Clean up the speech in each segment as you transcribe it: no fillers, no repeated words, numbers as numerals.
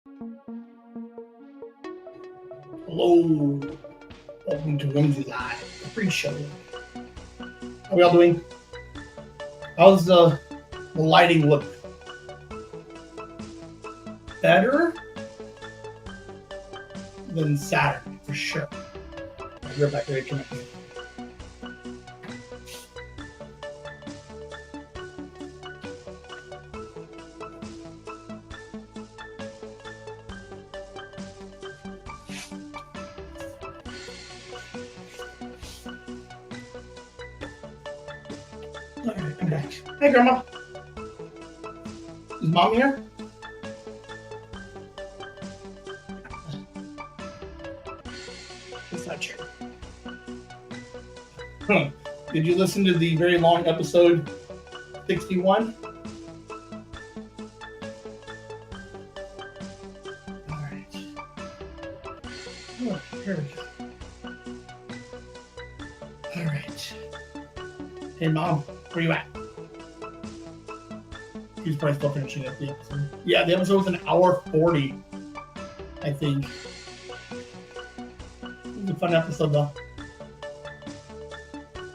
Hello, welcome to Whimsy Live, the free show. How are we all doing? How's the lighting look? Better than Saturday, for sure. I'll be right back, ready to connect. Alright, I'm back. Hey, Grandma. Is Mom here? It's not true. Huh. Did you listen to the very long episode 61? Alright. Oh, here we go. Alright. Hey, Mom, where you at? He's probably still finishing up the episode. Yeah, the episode was an hour 40, I think. It was a fun episode, though.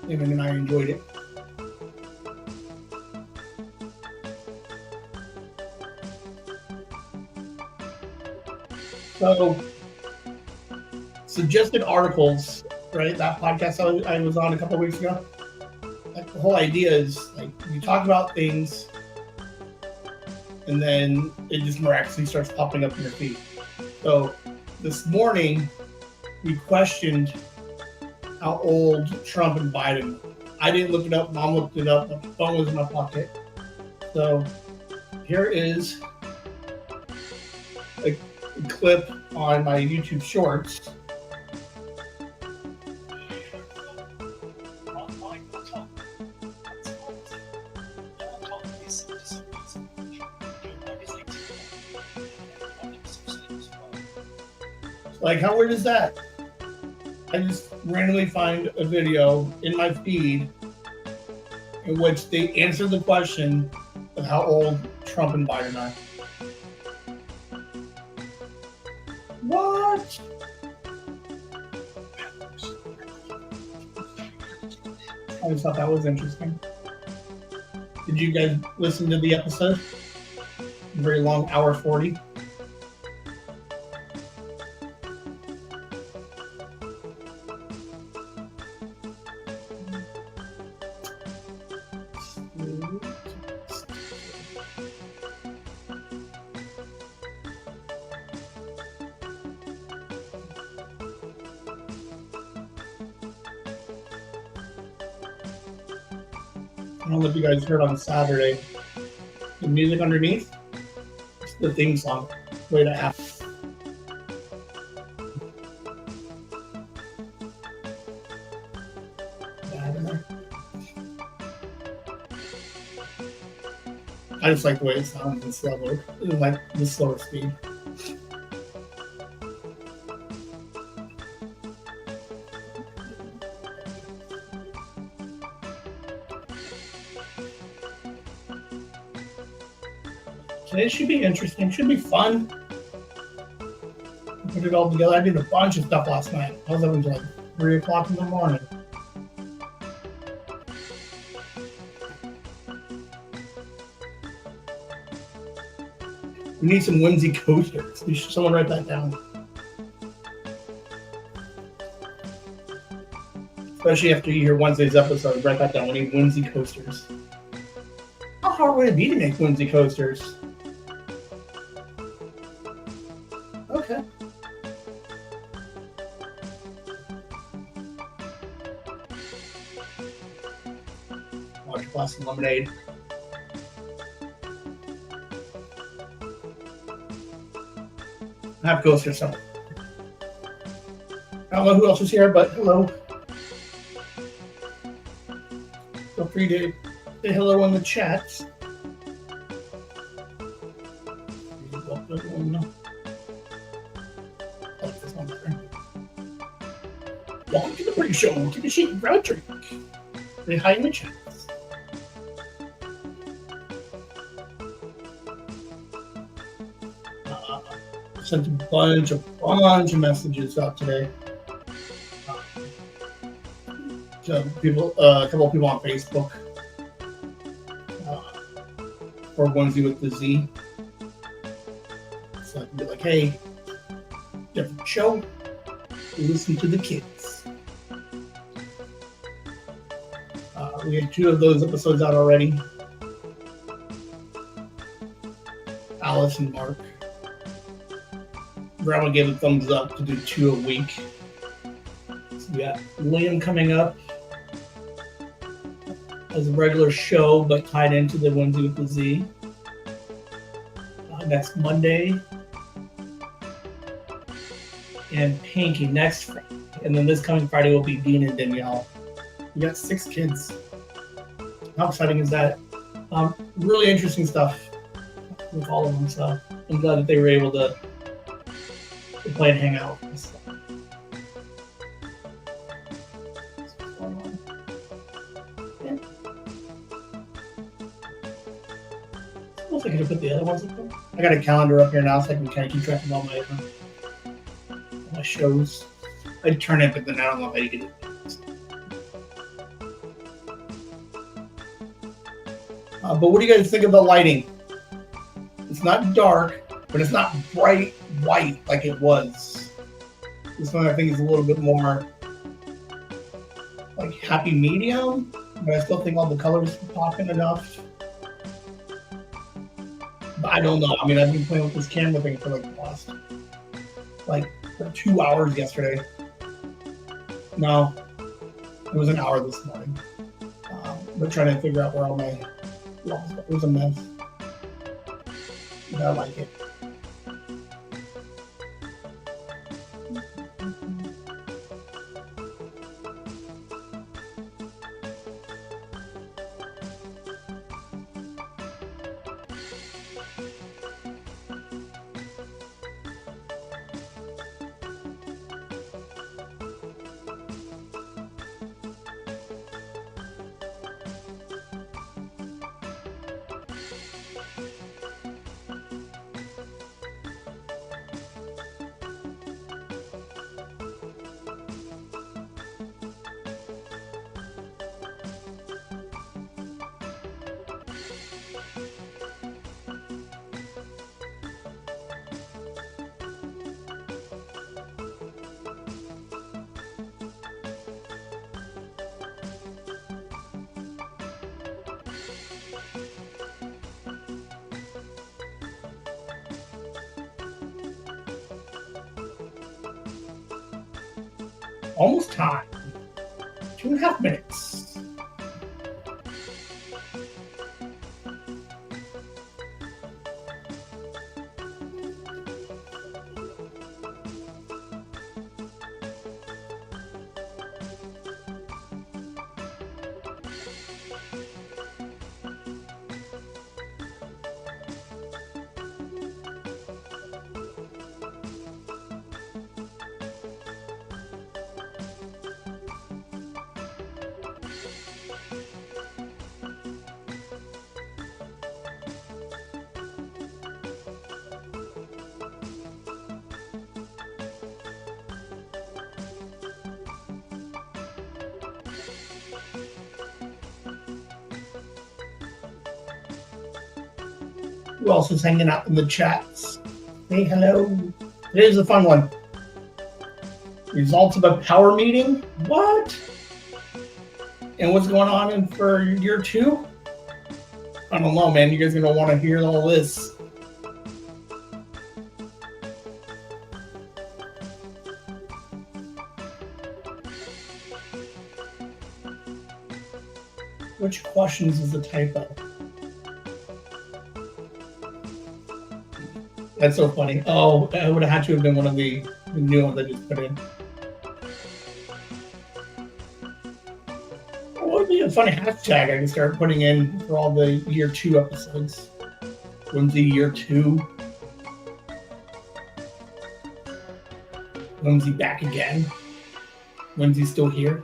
David and I enjoyed it. So, suggested articles, right? That podcast I was on a couple of weeks ago. Like, the whole idea is like you talk about things, and then it just miraculously starts popping up in your feed. So, this morning we questioned how old Trump and Biden. I didn't look it up. Mom looked it up. My phone was in my pocket. So here is a clip on my YouTube Shorts. Like, how weird is that? I just randomly find a video in my feed in which they answer the question of how old Trump and Biden are. What? I just thought that was interesting. Did you guys listen to the episode? Very long, hour 40. I don't know if you guys heard on Saturday. The music underneath, it's the theme song. Wait a half. I just like the way it sounds in slow mode. I like the slower speed. Today should be interesting. Should be fun. Put it all together. I did a bunch of stuff last night. I was up until like 3 o'clock in the morning. We need some Whimsy coasters. Someone write that down. Especially after you hear Wednesday's episode, write that down. We need Whimsy coasters. How hard would it be to make Whimsy coasters? Okay. Watch a glass of lemonade. I have coasters somewhere. I don't know who else is here, but hello. Feel free to say hello in the chat. Welcome to the pre-show. Take a seat and grab a drink. Say hi in the chat. sent a bunch of messages out today. To people, a couple of people on Facebook for Whimsy with the Z. So I can be like, hey, different show. Listen to the kids. We had 2 of those episodes out already. Alice and Mark. Grandma gave a thumbs up to do 2 a week. So we got Liam coming up as a regular show, but tied into the Whimsy with the Z. Next Monday. And Pinky next Friday. And then this coming Friday will be Dean and Danielle. We got 6 kids. How exciting is that? Really interesting stuff with all of them. So I'm glad that they were able to play and hang out with us. Yeah. I don't know if I could have put the other ones up there. I got a calendar up here now so I can kind of keep track of all my shows. I'd turn it, but then I don't know how you get it. But what do you guys think of the lighting? It's not dark, but it's not bright white like it was. This one I think is a little bit more like happy medium, but I still think all the colors pop in enough. But I don't know. I mean, I've been playing with this camera thing for like the last 2 hours yesterday. No, it was an hour this morning. But trying to figure out where all my walls were. It was a mess. But I like it. Almost time. 2.5 minutes. Who else is hanging out in the chats? Hey, hello. Today's a fun one. Results of a power meeting? What? And what's going on for year 2? I don't know, man. You guys are going to want to hear all this. Which questions is the typo? That's so funny. Oh, it would have had to have been one of the new ones I just put in. What would be a funny hashtag I can start putting in for all the year 2 episodes? Whimsy year 2. Whimsy back again. Whimsy still here.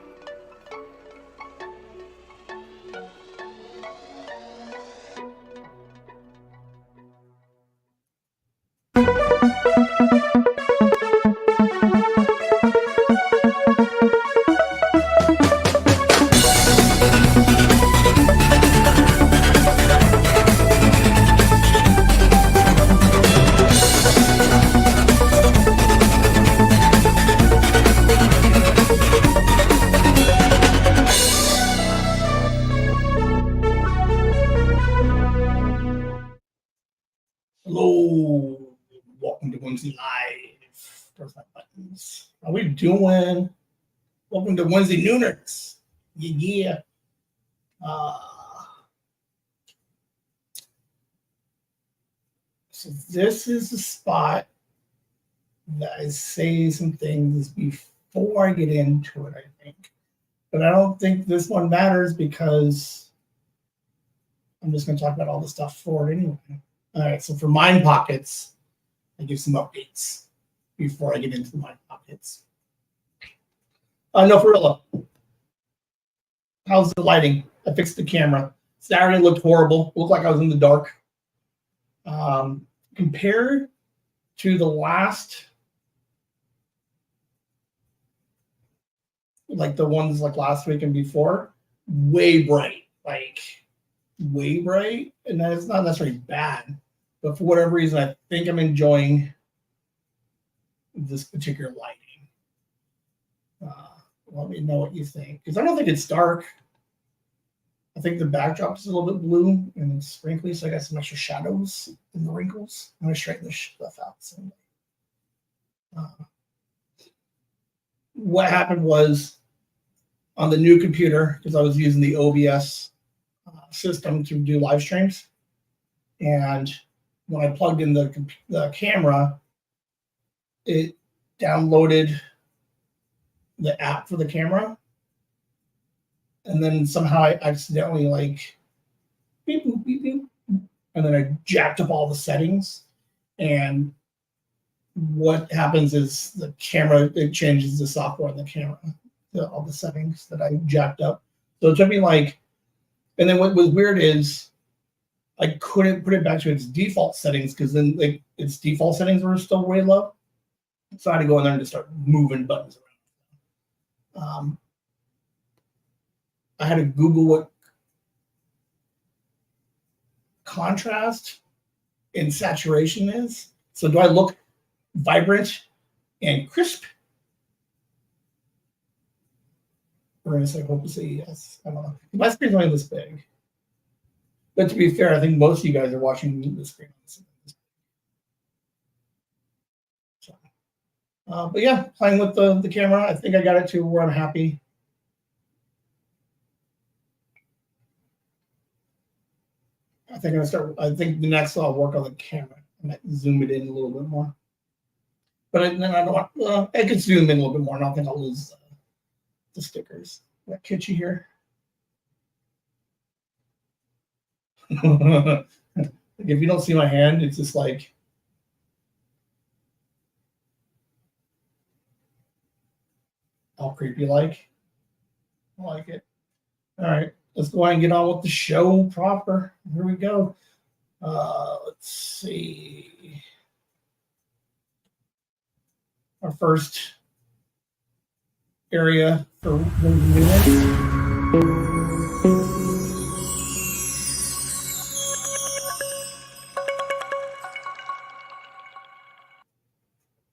Hello, welcome to Whimsy Live. There's my buttons. How we doing? Welcome to Wednesday Nooners. Yeah. So this is the spot that I say some things before I get into it, I think. But I don't think this one matters because I'm just going to talk about all the stuff for it anyway. All right, so for Mind Pockets, I give some updates before I get into the Mind Pockets. No, for real. How's the lighting? I fixed the camera. Saturday looked horrible. Looked like I was in the dark. Compared to the last, like the ones like last week and before, way bright. Like way bright. And it's not necessarily bad. But for whatever reason, I think I'm enjoying this particular lighting. Let me know what you think. Because I don't think it's dark. I think the backdrop is a little bit blue and it's wrinkly, so I got some extra shadows in the wrinkles. I'm going to straighten this stuff out someday. What happened was on the new computer, because I was using the OBS system to do live streams, and when I plugged in the camera, it downloaded the app for the camera, and then somehow I accidentally like beep boop beep boop, and then I jacked up all the settings. And what happens is the camera, it changes the software on the camera, all the settings that I jacked up. So it took me like, and then what was weird is I couldn't put it back to its default settings because then like its default settings were still way low. So I had to go in there and just start moving buttons around. I had to Google what contrast and saturation is. So do I look vibrant and crisp? We're going to say, hope to say yes. I don't know. My screen's only this big. But to be fair, I think most of you guys are watching the screen. So, but yeah, playing with the camera, I think I got it to where I'm happy. I think the next I'll work on the camera. I might zoom it in a little bit more. But then I don't want, I could zoom in a little bit more, and I don't think I'll lose the stickers. Is that kitschy here? If you don't see my hand, it's just like all creepy like. I like it. All right, let's go ahead and get on with the show proper. Here we go. Let's see. Our first area for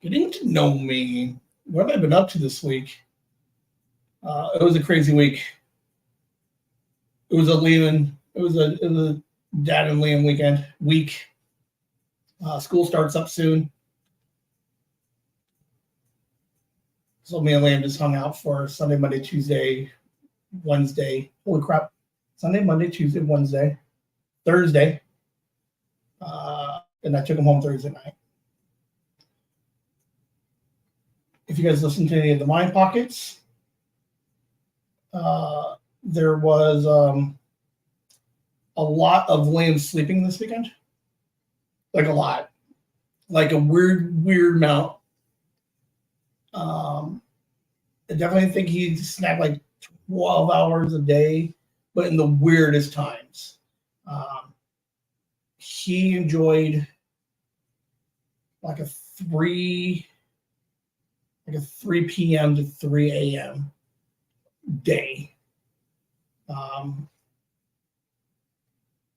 getting to know me. What have I been up to this week? It was a crazy week. It was a Dad and Liam week. School starts up soon. So me and Liam just hung out for Sunday, Monday, Tuesday, Wednesday. Holy crap. Sunday, Monday, Tuesday, Wednesday, Thursday. And I took him home Thursday night. If you guys listen to any of the Mind Pockets, there was a lot of Liam sleeping this weekend. Like a lot. Like a weird amount. I definitely think he snapped like 12 hours a day, but in the weirdest times. He enjoyed like a 3 p.m. to 3 a.m. day.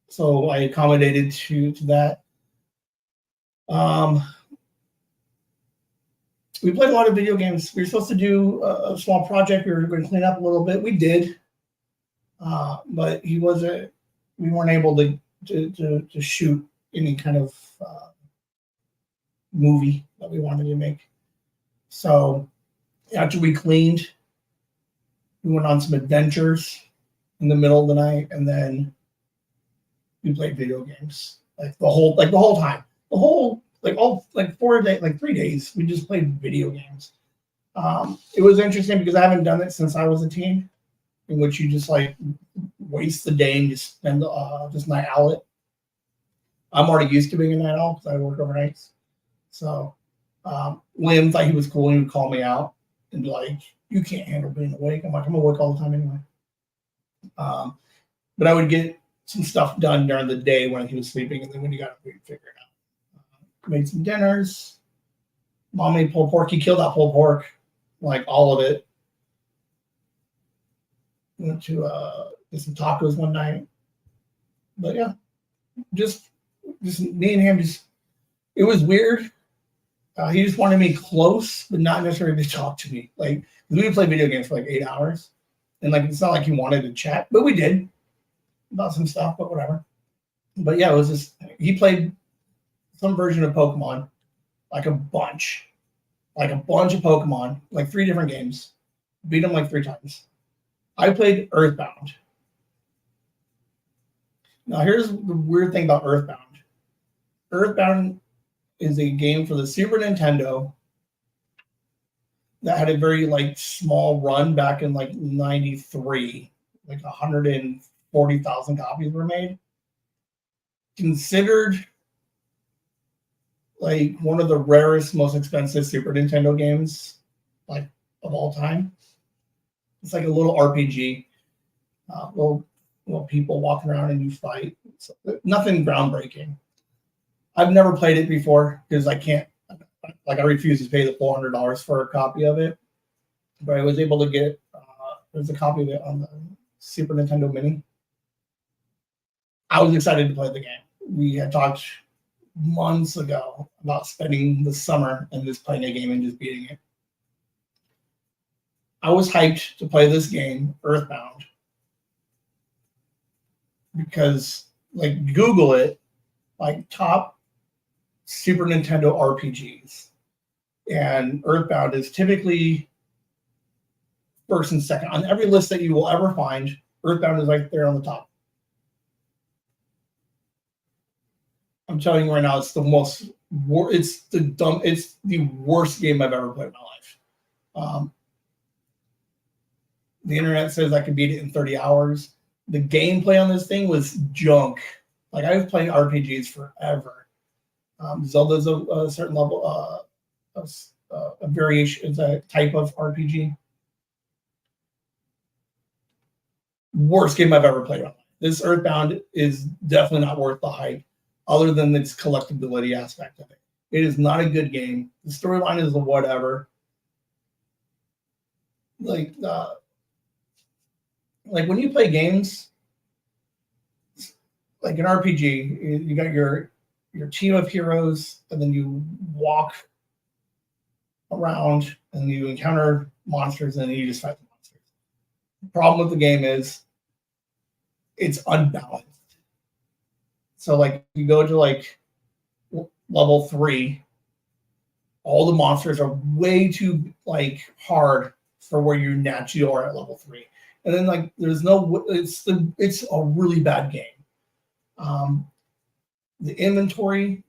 So I accommodated to that. We played a lot of video games. We were supposed to do a small project. We were going to clean up a little bit. We did, but we weren't able to shoot any kind of movie that we wanted to make. So after we cleaned, we went on some adventures in the middle of the night, and then we played video games like the whole time. The whole 4 days, like 3 days, we just played video games. It was interesting because I haven't done it since I was a teen, in which you just like waste the day and just spend just night owl. I'm already used to being a night owl because I work overnights. So William thought he was cool. He would call me out and be like, "You can't handle being awake." I'm like, "I'm awake all the time anyway." But I would get some stuff done during the day when he was sleeping, and then when he got up, we'd figure it out. Made some dinners. Mom made pulled pork. He killed that pulled pork, like all of it. Went to get some tacos one night. But yeah, just me and him. It was weird. He just wanted me close, but not necessarily to talk to me. Like we would play video games for like 8 hours, and like it's not like he wanted to chat, but we did about some stuff, but whatever. But yeah, it was just he played some version of Pokemon, like a bunch of Pokemon, like 3 different games. Beat him like 3 times. I played Earthbound. Now here's the weird thing about Earthbound. Earthbound is a game for the Super Nintendo that had a very like small run back in like 93. Like 140,000 copies were made. Considered like one of the rarest, most expensive Super Nintendo games like of all time. It's like a little RPG. Little people walking around and you fight. So, nothing groundbreaking. I've never played it before because I can't. Like I refuse to pay the $400 for a copy of it. But I was able to get. There's a copy of it on the Super Nintendo Mini. I was excited to play the game. We had talked months ago about spending the summer and just playing a game and just beating it. I was hyped to play this game, Earthbound, because like Google it, like top Super Nintendo RPGs, and Earthbound is typically first and second on every list that you will ever find. Earthbound is right there on the top. I'm telling you right now, it's the worst game I've ever played in my life. The internet says I could beat it in 30 hours. The gameplay on this thing was junk. Like I've played RPGs forever. Zelda's a certain level, a variation, is a type of RPG. Worst game I've ever played on. This Earthbound is definitely not worth the hype, other than its collectability aspect of it. It is not a good game. The storyline is whatever. Like when you play games, like an RPG, you got your team of heroes, and then you walk around and you encounter monsters, and then you just fight the monsters. The problem with the game is it's unbalanced. So like you go to like level 3, all the monsters are way too like hard for where you naturally are at level 3. And then like there's no, it's a really bad game. The inventory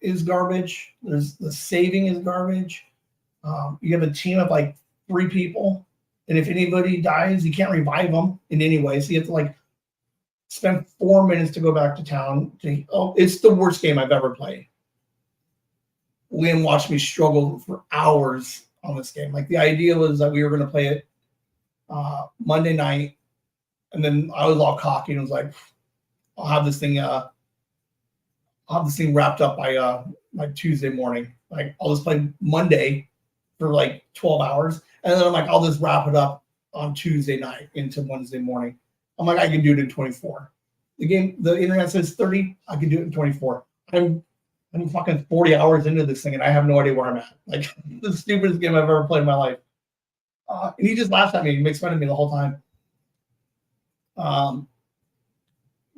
is garbage. The saving is garbage. You have a team of like 3 people, and if anybody dies, you can't revive them in any way. So you have to like spend 4 minutes to go back to town. It's the worst game I've ever played. Liam watched me struggle for hours on this game. Like the idea was that we were going to play it Monday night, and then I was all cocky and was like, I'll have this thing wrapped up by like Tuesday morning. Like I'll just play Monday for like 12 hours, and then I'm like, I'll just wrap it up on Tuesday night into Wednesday morning. I'm like, I can do it in 24. The internet says 30. I can do it in 24. I'm fucking 40 hours into this thing, and I have no idea where I'm at. Like the stupidest game I've ever played in my life. And he just laughs at me. He makes fun of me the whole time.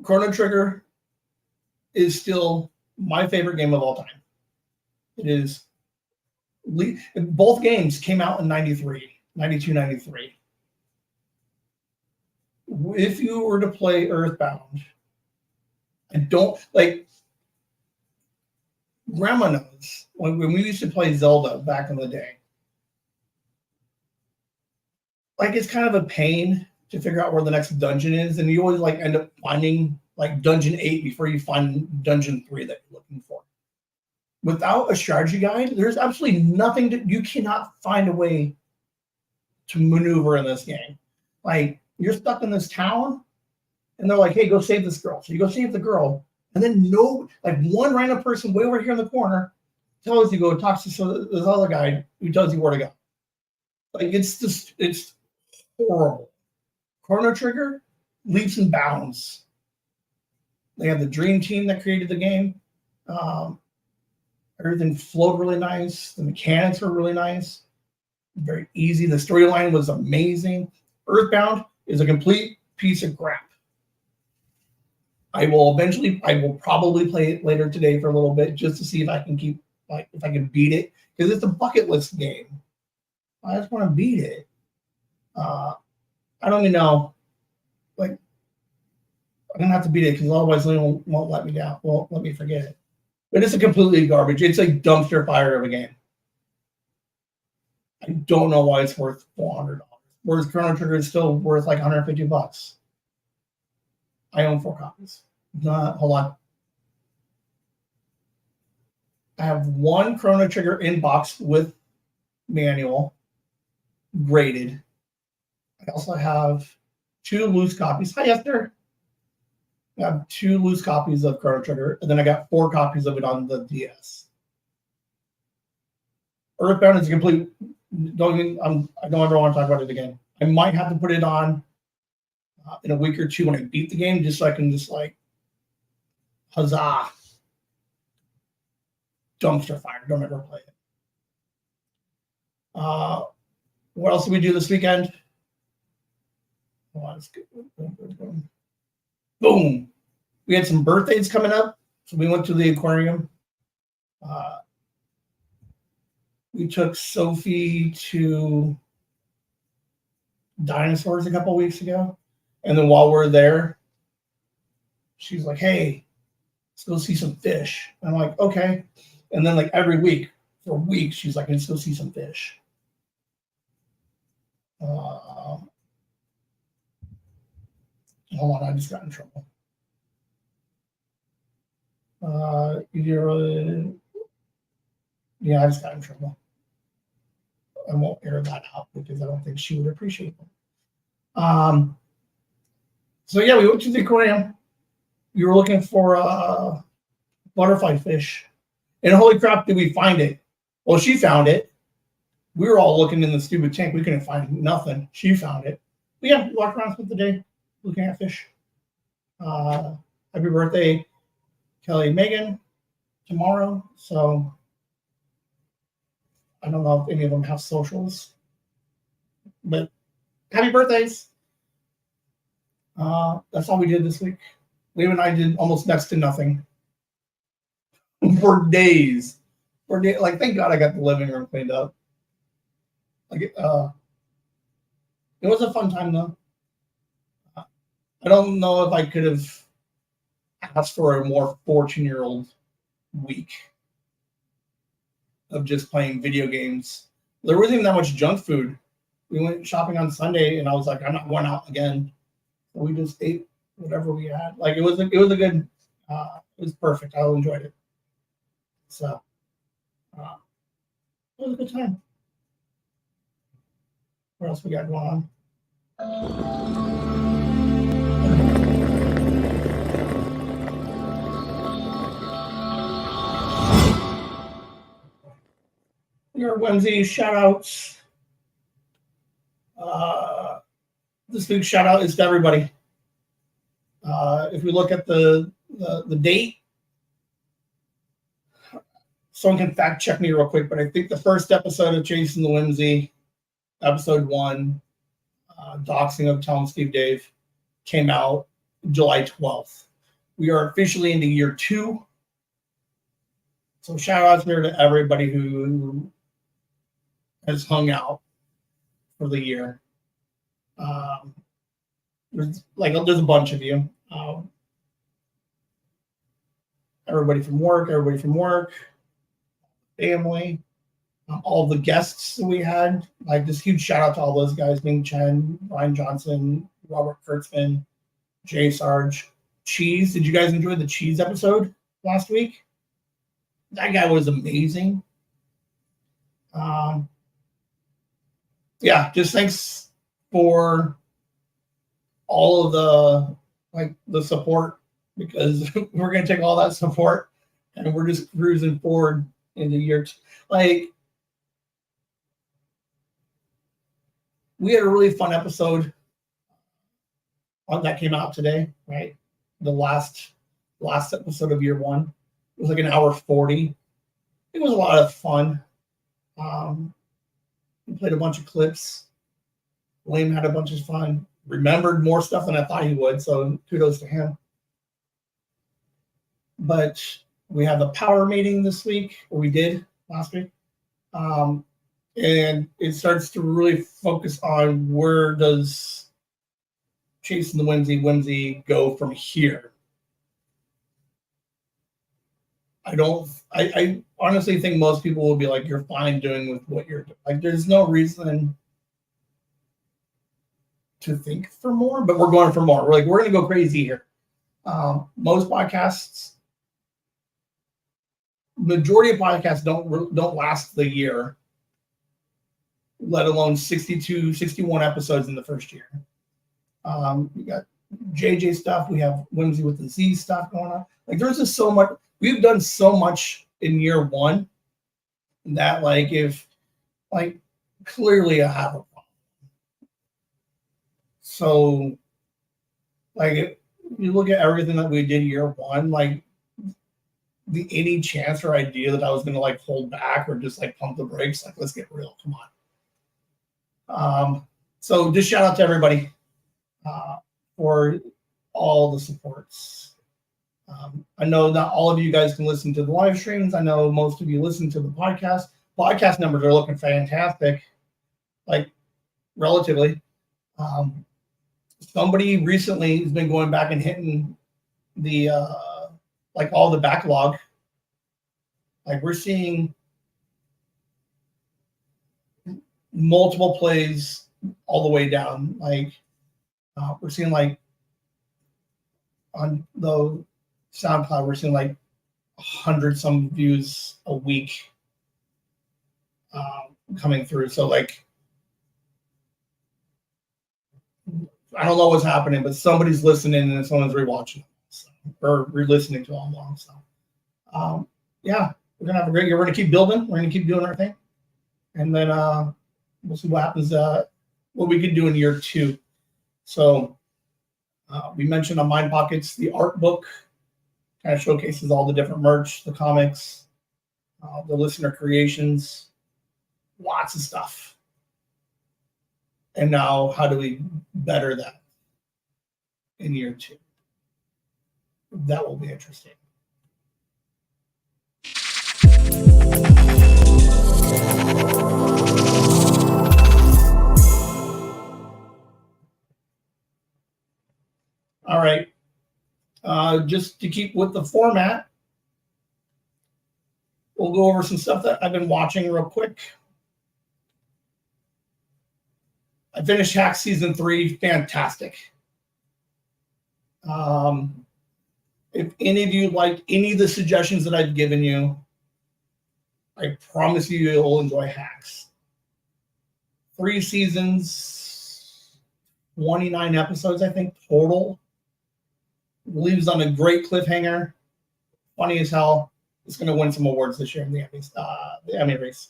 Chrono Trigger is still my favorite game of all time. It is. Both games came out in 93, 92, 93. If you were to play Earthbound, I don't like. Grandma knows when we used to play Zelda back in the day. Like it's kind of a pain to figure out where the next dungeon is, and you always like end up finding like dungeon 8 before you find dungeon 3 that you're looking for. Without a strategy guide, there's absolutely nothing you cannot find a way to maneuver in this game. Like you're stuck in this town, and they're like, "Hey, go save this girl." So you go save the girl, and then one random person way over here in the corner tells you go talk to this other guy who tells you where to go. Like it's horrible. Chrono Trigger, leaps and bounds. They have the dream team that created the game. Everything flowed really nice. The mechanics were really nice. Very easy. The storyline was amazing. Earthbound is a complete piece of crap. I will probably play it later today for a little bit just to see if I can if I can beat it, because it's a bucket list game. I just want to beat it. I don't even know. Like, I'm gonna have to beat it because otherwise they won't let me down. Won't let me forget it. But it's a completely garbage. It's a dumpster fire of a game. I don't know why it's worth $400. Whereas Chrono Trigger is still worth like $150. I own 4 copies. Hold on. I have 1 Chrono Trigger in box with manual, graded. I also have 2 loose copies. Hi, Esther. I have 2 loose copies of Chrono Trigger, and then I got 4 copies of it on the DS. Earthbound is a complete. I don't ever want to talk about it again. I might have to put it on in a week or 2 when I beat the game, just so I can just like, huzzah! Dumpster fire. Don't ever play it. What else did we do this weekend? Let's go. Boom. We had some birthdays coming up, so we went to the aquarium. We took Sophie to dinosaurs a couple weeks ago, and then while we're there, she's like, "Hey, let's go see some fish." I'm like, "Okay," and then like every week for weeks, she's like, "Let's go see some fish." Hold on, I just got in trouble. Yeah, I just got in trouble. I won't air that out because I don't think she would appreciate it. So yeah, we went to the aquarium. We were looking for butterfly fish, and holy crap, did we find it? Well, she found it. We were all looking in the stupid tank. We couldn't find nothing. She found it. But yeah, we walked around, spent the day looking at fish. Happy birthday, Kelly and Megan, tomorrow. So I don't know if any of them have socials, but happy birthdays. That's all we did this week. Liam and I did almost next to nothing for days. Like, thank God I got the living room cleaned up. Like, it was a fun time though. I don't know if I could have asked for a more 14-year-old week of just playing video games. There wasn't even that much junk food. We went shopping on Sunday, and I was like, I'm not going out again. We just ate whatever we had. Like it was a good. It was perfect. I enjoyed it. So it was a good time. What else we got going on? Your Whimsy shout outs. This week's shout out is to everybody. If we look at the date, someone can fact check me real quick, but I think the first episode of Chasing the Whimsy, episode 1, Doxing of Tom Steve Dave, came out July 12th. We are officially into year 2 So shout out there to everybody who has hung out for the year. There's a bunch of you. Everybody from work, family, all the guests that we had. Like, this huge shout out to all those guys: Ming Chen, Ryan Johnson, Robert Kurtzman, Jay Sarge, Cheese. Did you guys enjoy the Cheese episode last week? That guy was amazing. Yeah, just thanks for all of the support, because we're gonna take all that support and we're just cruising forward in the year. We had a really fun episode that came out today, right? The last episode of year one. It was like an hour 40. It was a lot of fun. We played a bunch of clips. William had a bunch of fun. Remembered more stuff than I thought he would, so kudos to him. But we have the power meeting this week, or we did last week. And it starts to really focus on where does Chasing the Whimsy go from here. I honestly think most people will be like, you're fine doing with what you're doing. Like, there's no reason to think for more, but we're going for more. We're going to go crazy here. Most podcasts, majority of podcasts don't last the year, let alone 61 episodes in the first year. We got JJ stuff. We have Whimsy with the Z stuff going on. Like, there's just so much. We've done so much in year one that, clearly I have a problem. So, if you look at everything that we did year one, any chance or idea that I was going to hold back or just pump the brakes, let's get real. Come on. So just shout out to everybody for all the supports. I know not all of you guys can listen to the live streams. I know most of you listen to the podcast. Podcast numbers are looking fantastic, relatively. Somebody recently has been going back and hitting the all the backlog. We're seeing multiple plays all the way down. We're seeing on the SoundCloud, we're seeing 100 some views a week coming through. So I don't know what's happening, but somebody's listening and someone's rewatching or re-listening to them long. So yeah, we're gonna have a great year. We're gonna keep building. We're gonna keep doing our thing, and then we'll see what happens. What we can do in year two. So we mentioned on Mind Pockets, the art book kind of showcases all the different merch, the comics, the listener creations, lots of stuff. And now, how do we better that in year two? That will be interesting. All right. Just to keep with the format, we'll go over some stuff that I've been watching real quick. I finished Hack Season 3. Fantastic. If any of you like any of the suggestions that I've given you, I promise you'll enjoy Hacks. 3 seasons, 29 episodes, I think, total. Leaves on a great cliffhanger. Funny as hell. It's going to win some awards this year in the Emmy race.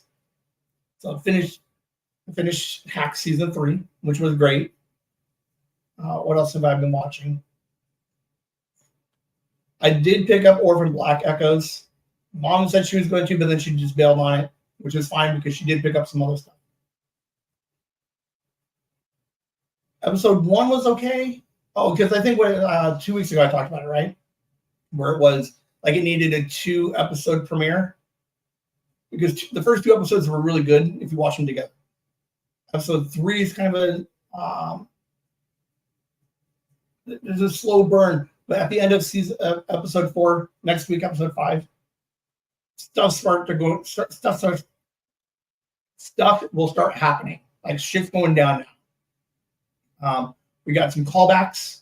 So I finished Hack Season 3, which was great. What else have I been watching? I did pick up Orphan Black Echoes. Mom said she was going to, but then she just bailed on it, which is fine because she did pick up some other stuff. Episode 1 was okay. Oh, because I think 2 weeks ago I talked about it, right? Where it was it needed a 2-episode premiere. because the first 2 episodes were really good if you watch them together. Episode 3 is kind of there's a slow burn, but at the end of episode 4, next week, episode 5, stuff will start happening. Like shit's going down now. We got some callbacks.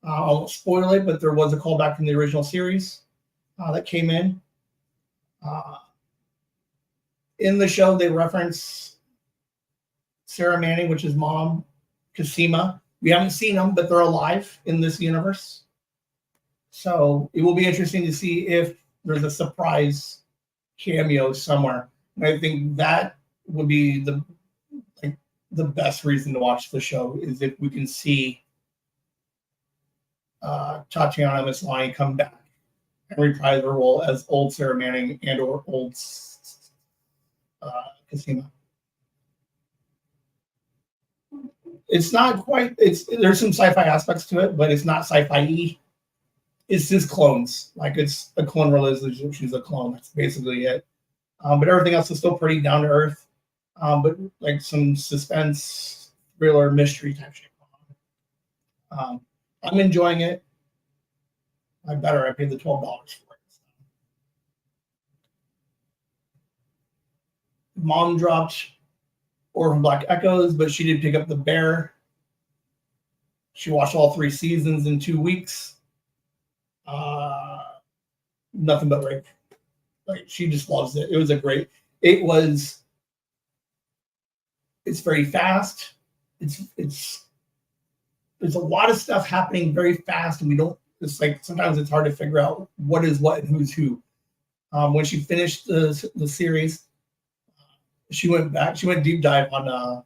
I won't spoil it, but there was a callback from the original series that came in. In the show, they reference Sarah Manning, which is mom, Cosima. We haven't seen them, but they're alive in this universe. So it will be interesting to see if there's a surprise cameo somewhere. And I think that would be the best reason to watch the show, is if we can see Tatiana Maslany come back and reprise her role as old Sarah Manning and or old Cosima. It's not quite. There's some sci-fi aspects to it, but it's not sci-fi-y. It's just clones. Like it's a clone relationship. She's a clone. That's basically it. But everything else is still pretty down to earth. But like some suspense, thriller, mystery type shit. I'm enjoying it. I paid the $12 for it. Mom dropped Orphan Black Echoes, but she did pick up The Bear. She watched all 3 seasons in 2 weeks. Nothing but rape. Like she just loves it. It's very fast. There's a lot of stuff happening very fast, and it's like sometimes it's hard to figure out what is what and who's who. When she finished the series, she went deep dive on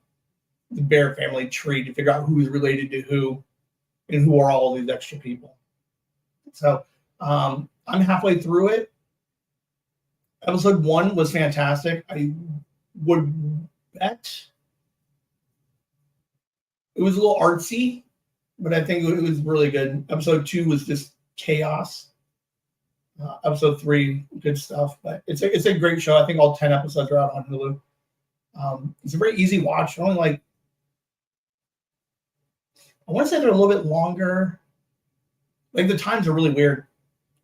the Bear family tree to figure out who is related to who and who are all these extra people. So I'm halfway through it. Episode 1 was fantastic. I would bet it was a little artsy, but I think it was really good. Episode 2 was just chaos. Episode 3, good stuff. But it's a great show. I think all 10 episodes are out on Hulu. It's a very easy watch. Only like, I want to say they're a little bit longer. Like the times are really weird.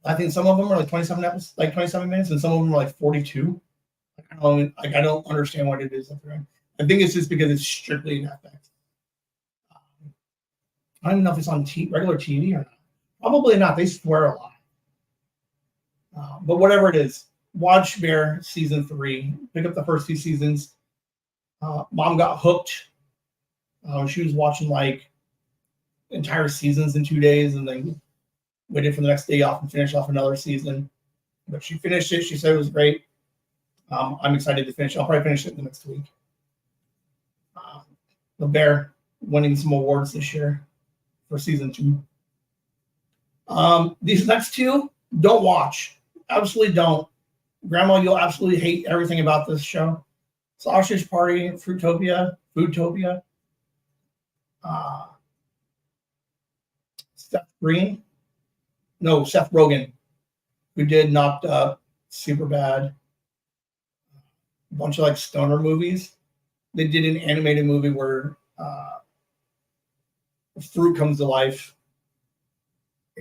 I think some of them are like 27 minutes, and some of them are like 42. I don't understand what it is. I think it's just because it's strictly Netflix. I don't even know if it's on regular TV or not. Probably not. They swear a lot. But whatever it is, watch Bear season 3. Pick up the first 2 seasons. Mom got hooked. She was watching like entire seasons in 2 days, and then waited for the next day off and finish off another season. But she finished it. She said it was great. I'm excited to finish. I'll probably finish it the next week. The Bear winning some awards this year for season 2. These next 2, don't watch. Absolutely don't. Grandma, you'll absolutely hate everything about this show. Sausage Party, Foodtopia. Seth Rogen, who did Knocked Up, Superbad, a bunch of like stoner movies. They did an animated movie where fruit comes to life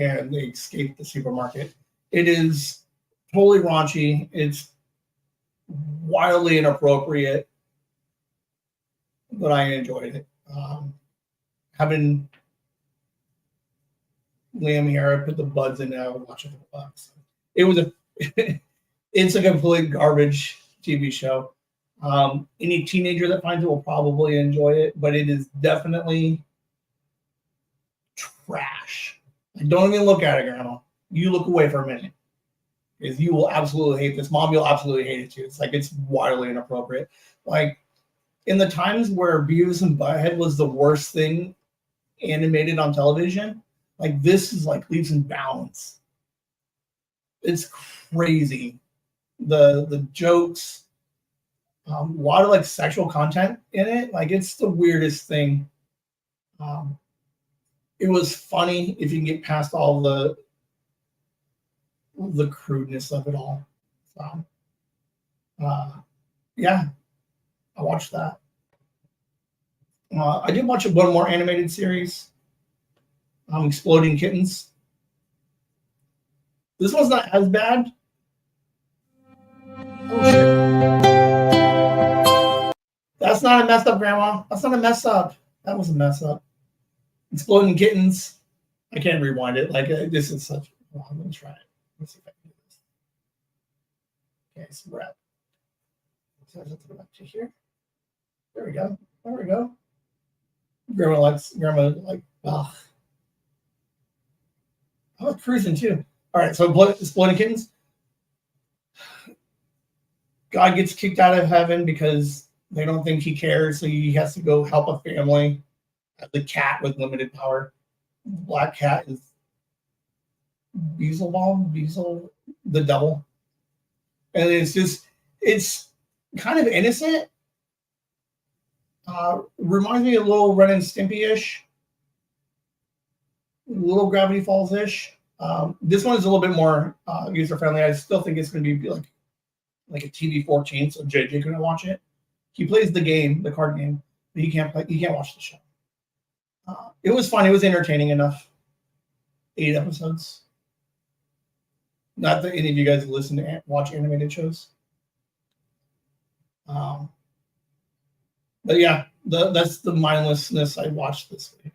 and they escape the supermarket. It is totally raunchy. It's wildly inappropriate, but I enjoyed it. Having Liam here, I put the buds in there, I would watch it for $5. It's a complete garbage TV show. Any teenager that finds it will probably enjoy it, but it is definitely trash. Don't even look at it, Grandma. You look away for a minute, because you will absolutely hate this. Mom, you'll absolutely hate it too. It's wildly inappropriate. Like in the times where Beavis and Butthead was the worst thing animated on television, like this is like leaps and bounds. It's crazy. The jokes, a lot of like sexual content in it. Like it's the weirdest thing. It was funny if you can get past all the crudeness of it all. So, Yeah, I watched that. I did watch one more animated series, Exploding Kittens. This one's not as bad. Oh shit! That's not a mess up, Grandma. That's not a mess up. That was a mess up. Exploding Kittens. I can't rewind it. Like this is such. Oh, I'm gonna try it. Let's see if I can do this. Okay, so we're at. So let's go back to here. There we go. There we go. Grandma like. Oh, I was cruising too. All right, so Exploding Kittens. God gets kicked out of heaven because they don't think he cares, so he has to go help a family. The cat with limited power. Black cat is Beelzebub, the devil. And it's kind of innocent. Reminds me a little Ren and Stimpy-ish. A little Gravity Falls-ish. This one is a little bit more user-friendly. I still think it's going to be like a TV 14, so JJ couldn't watch it. He plays the game, the card game, but he can't watch the show. It was fun. It was entertaining enough. 8 episodes. Not that any of you guys listen to watch animated shows. But yeah, that's the mindlessness I watched this week.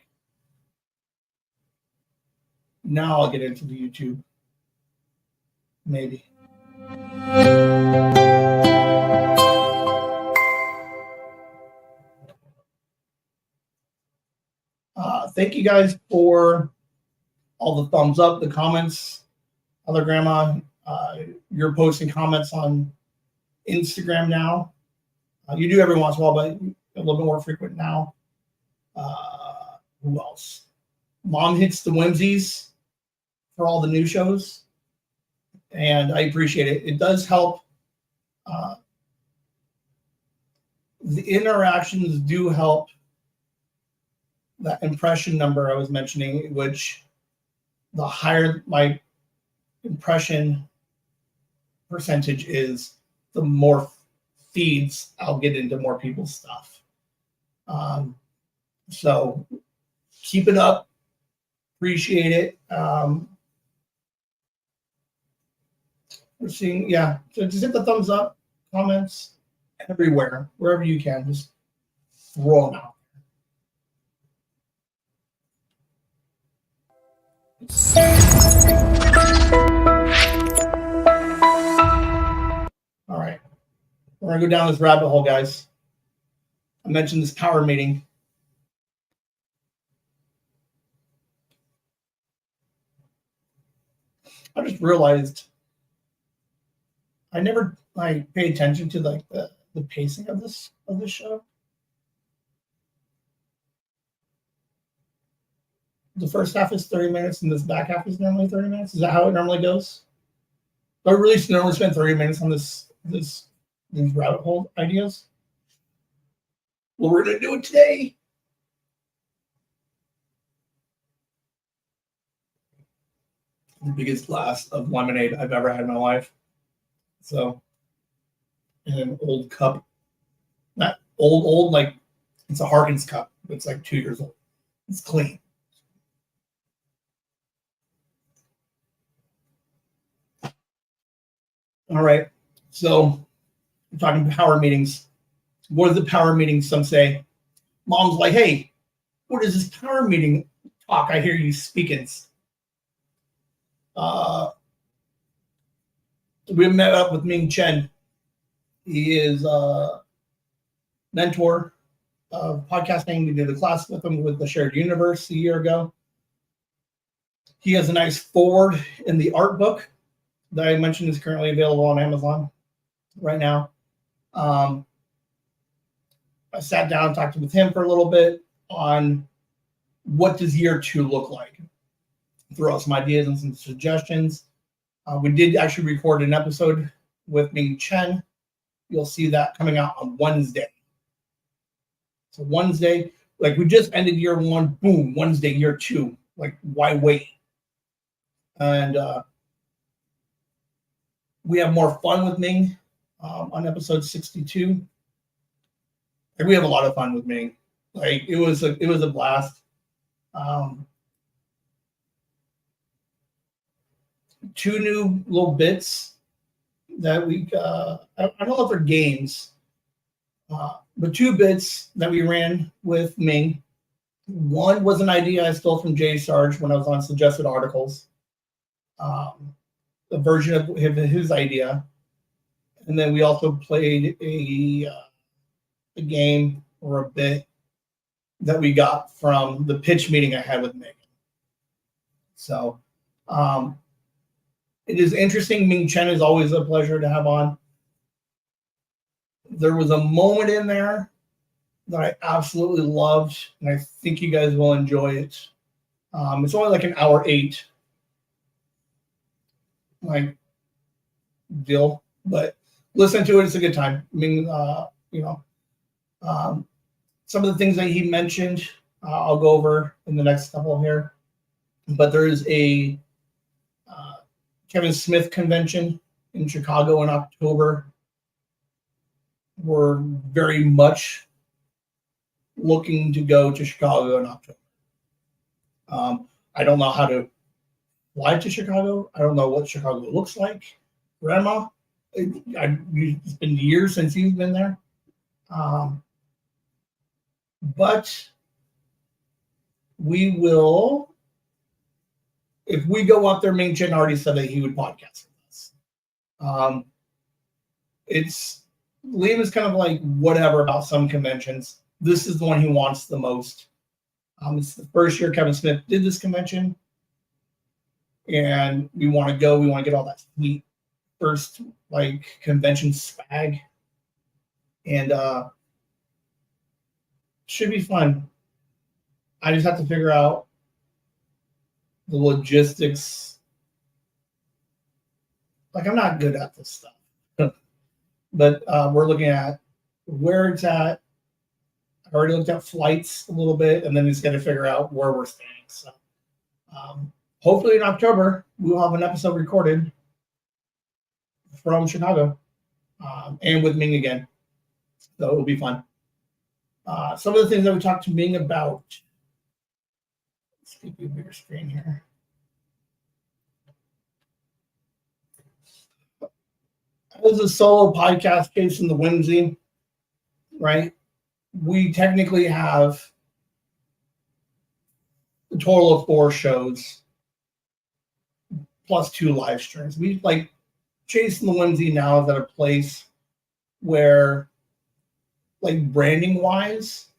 Now I'll get into the YouTube. Maybe. Thank you guys for all the thumbs up, the comments. Other Grandma, you're posting comments on Instagram now. You do every once in a while, but a little bit more frequent now. Who else? Mom hits the Whimsies for all the new shows, and I appreciate it. It does help. The interactions do help that impression number I was mentioning, which the higher my impression percentage is, the more feeds I'll get into more people's stuff. So keep it up. Appreciate it. We're seeing, yeah. So just hit the thumbs up, comments everywhere, wherever you can. Just throw them out. All right. We're going to go down this rabbit hole, guys. I mentioned this power meeting. I just realized I never pay attention to the pacing of this show. The first half is 30 minutes and this back half is normally 30 minutes. Is that how it normally goes? I really normally spend 30 minutes on these rabbit hole ideas. Well, we're gonna do it today. The biggest glass of lemonade I've ever had in my life. So, in an old cup. Not old, like it's a Harkins cup. It's like 2 years old. It's clean. All right. So, we're talking power meetings. What are the power meetings? Some say, Mom's like, hey, what is this power meeting talk I hear you speaking? We met up with Ming Chen. He is a mentor of podcasting. We did a class with him with the Shared Universe a year ago. He has a nice forward in the art book that I mentioned is currently available on Amazon right now. I sat down and talked with him for a little bit on what does year 2 look like. Throw out some ideas and some suggestions. We did actually record an episode with Ming Chen. You'll see that coming out on Wednesday. So Wednesday, like we just ended year 1, boom, Wednesday, year 2. Like, why wait? And we have more fun with Ming. on episode 62. Like, we have a lot of fun with Ming. Like, it was a blast. Two new little bits that we I don't know if they're games, but two bits that we ran with Ming. One was an idea I stole from Jay Sarge when I was on Suggested Articles, a version of his idea, and then we also played a game or a bit that we got from the pitch meeting I had with Megan. So it is interesting. Ming Chen is always a pleasure to have on. There was a moment in there that I absolutely loved, and I think you guys will enjoy it. It's only like an hour 8, like, deal, but listen to it. It's a good time. I mean, some of the things that he mentioned, I'll go over in the next couple here. But there is a Kevin Smith convention in Chicago in October. We're very much looking to go to Chicago in October. I don't know how to fly to Chicago. I don't know what Chicago looks like. Grandma, it's been years since you've been there. But we will, if we go up there, Ming Chen already said that he would podcast with us. Liam is kind of like whatever about some conventions. This is the one he wants the most. It's the first year Kevin Smith did this convention, and we want to go. We want to get all that sweet first like convention swag, and should be fun. I just have to figure out the logistics. Like, I'm not good at this stuff, but we're looking at where it's at. I already looked at flights a little bit, and then just got to figure out where we're staying. So hopefully in October, we'll have an episode recorded from Chicago and with Ming again. So it'll be fun. Some of the things that we talked to Ming about. Let's give you a bigger screen here. As a solo podcast case in the Whimsy, right? We technically have a total of 4 shows plus 2 live streams. We like Chasing the Whimsy now is at a place where, like, branding wise,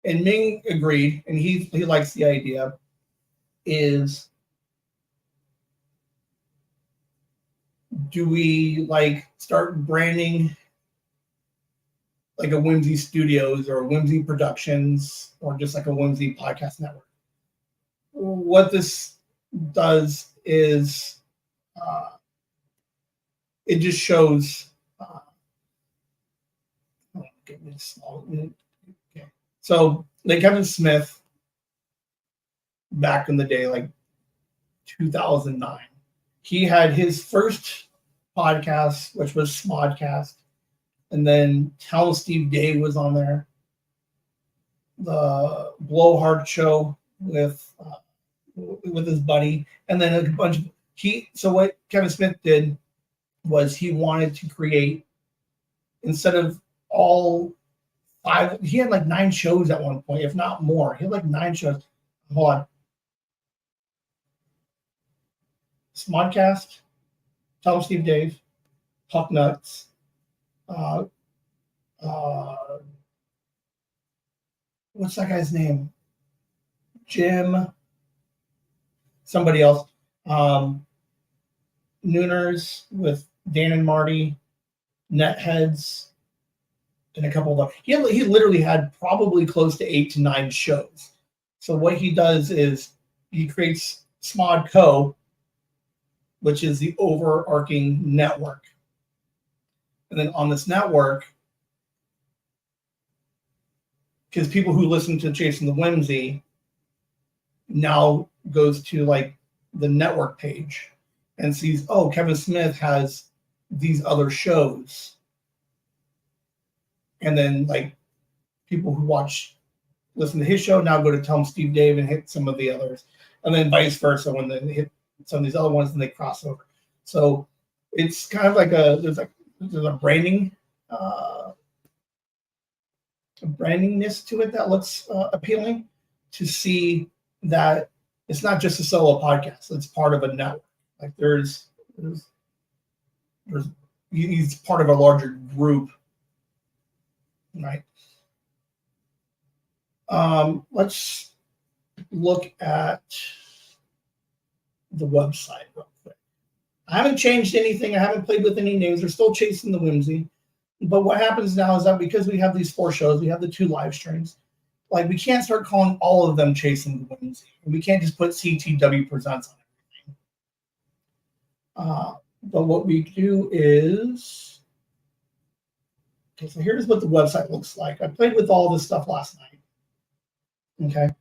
and Ming agreed, and he likes the idea, is do we like start branding like a Whimsy Studios or Whimsy Productions or just like a Whimsy Podcast Network? What this does is it just shows. Okay. So, like Kevin Smith, back in the day, like 2009, he had his first podcast, which was Smodcast. And then Tell Steve Dave was on there. The Blowhard Show with his buddy, and then a bunch of So what Kevin Smith did was he wanted to create, instead of all 5, he had like 9 shows at one point, if not more. He had like 9 shows. Hold on. Smodcast, Tell Steve Dave, Puck Nuts. What's that guy's name? Jim. Somebody else. Nooners with Dan and Marty, Netheads, and a couple of them. He literally had probably close to 8 to 9 shows. So what he does is he creates Smod Co., which is the overarching network. And then on this network, because people who listen to Chasing the Whimsy now goes to like the network page and sees, oh, Kevin Smith has these other shows, and then like people who listen to his show now go to Tell 'em Steve Dave and hit some of the others, and then vice versa. When they hit some of these other ones, then they cross over. So it's kind of like there's a brandingness to it that looks appealing, to see that it's not just a solo podcast; it's part of a network. Like he's part of a larger group, right? Let's look at the website real quick. I haven't changed anything. I haven't played with any names. We're still chasing the Whimsy. But what happens now is that because we have these 4 shows, we have the 2 live streams, like we can't start calling all of them Chasing the Whimsy. We can't just put CTW Presents on everything. But what we do is, okay, so here's what the website looks like. I played with all this stuff last night. Okay.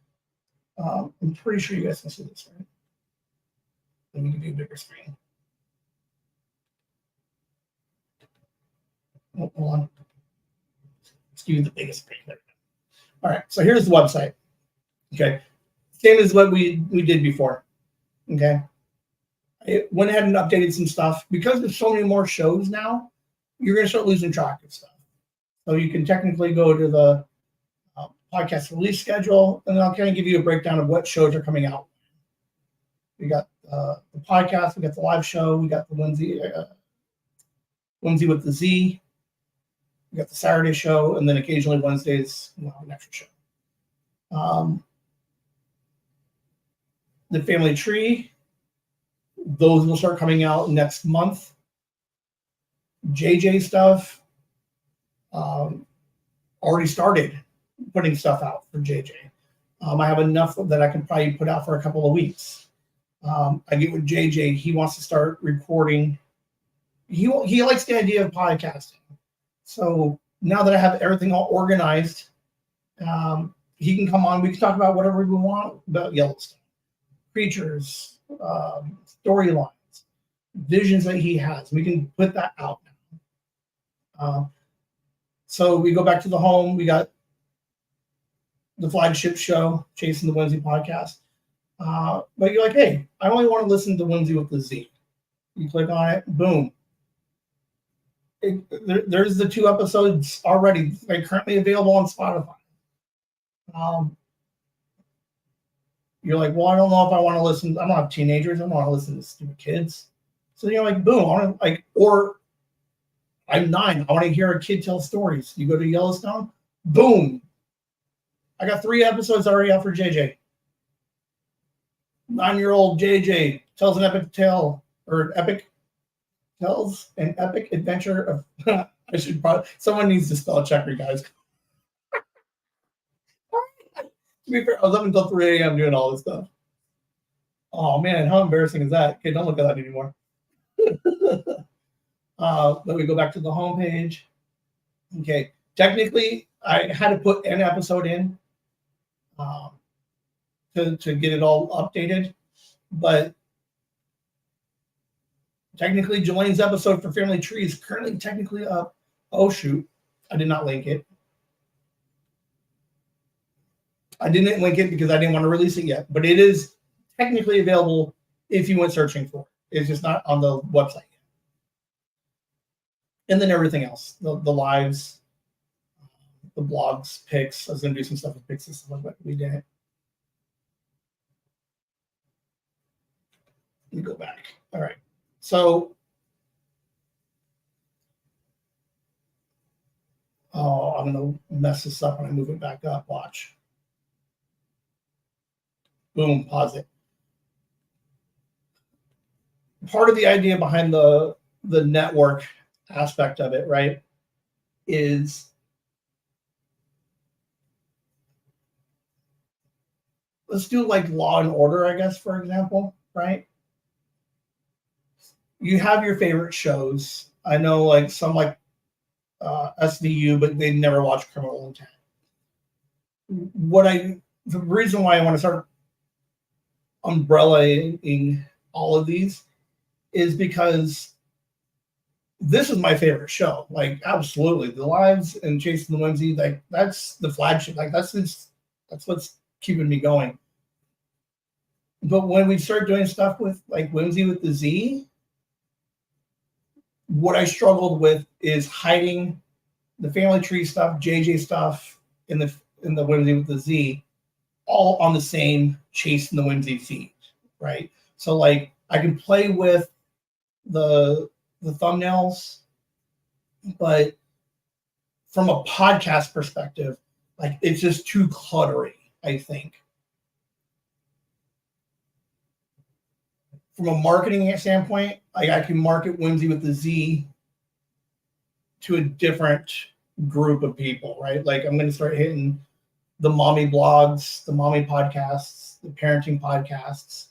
I'm pretty sure you guys can see this, right? Let me give you a bigger screen. Oh, hold on. Let's give you the biggest screen. There. All right. So here's the website. Okay. Same as what we did before. Okay. I went ahead and updated some stuff. Because there's so many more shows now, you're going to start losing track of stuff. So you can technically go to the podcast release schedule, and then I'll kind of give you a breakdown of what shows are coming out. We got the podcast, we got the live show, we got the Whimsy with the Z, we got the Saturday show, and then occasionally Wednesdays, an extra show. The Family Tree, those will start coming out next month. JJ stuff, already started putting stuff out for JJ. I have enough that I can probably put out for a couple of weeks. I get with JJ, he wants to start recording. He likes the idea of podcasting. So now that I have everything all organized, he can come on. We can talk about whatever we want about Yellowstone, creatures, storylines, visions that he has. We can put that out now. So we go back to the home. We got the flagship show, Chasing the Whimsy podcast. But you're like, hey, I only want to listen to Whimsy with the Z. You click on it, boom. There's the 2 episodes already, like currently available on Spotify. You're like, well, I don't know if I want to listen. I don't have teenagers. I don't want to listen to stupid kids. So you're like, boom, I want to, or I'm 9. I want to hear a kid tell stories. You go to Yellowstone, boom. I got 3 episodes already out for JJ. 9-year-old JJ tells an epic tale, or tells an epic adventure of. I should probably. Someone needs to spell checker, guys. To be fair, I was up until 3 a.m. doing all this stuff. Oh man, how embarrassing is that? Okay, don't look at that anymore. Then we go back to the homepage. Okay, technically, I had to put an episode in to get it all updated, but technically, Jelane's episode for Family Tree is currently technically up. Oh shoot, I did not link it. I didn't link it because I didn't want to release it yet, but it is technically available if you went searching for it. It's just not on the website yet. And then everything else, the lives, the blogs, pics. I was going to do some stuff with pics and stuff, but we didn't. Let me go back. All right. So, I'm going to mess this up when I move it back up. Watch. Boom, pause it. Part of the idea behind the network aspect of it, right, is let's do like Law and Order, I guess, for example, right? You have your favorite shows. I know like some like SVU, but they never watch Criminal Intent. The reason why I want to start umbrellaing all of these is because this is my favorite show. Like, absolutely, the lives and Chasing the Whimsy, like that's the flagship. Like that's what's keeping me going. But when we start doing stuff with like Whimsy with the Z, what I struggled with is hiding the family tree stuff, JJ stuff in the Whimsy with the Z, all on the same Chasing the Whimsy feed, right? So like I can play with the thumbnails, but from a podcast perspective, like it's just too cluttery, I think. From a marketing standpoint, like I can market Whimsy with the Z to a different group of people, right? Like I'm going to start hitting the mommy blogs, the mommy podcasts, the parenting podcasts,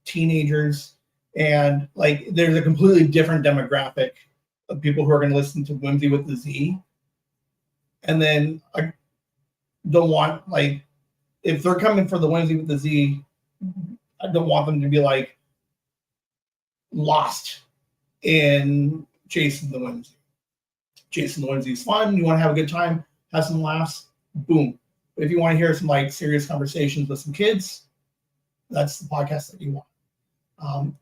teenagers, and like there's a completely different demographic of people who are going to listen to Whimsy with the Z. And then I don't want, like, if they're coming for the Whimsy with the Z, I don't want them to be like lost in Chasing the Whimsy. Chasing the Whimsy is fun. You want to have a good time, have some laughs, boom. If you want to hear some like serious conversations with some kids, that's the podcast that you want.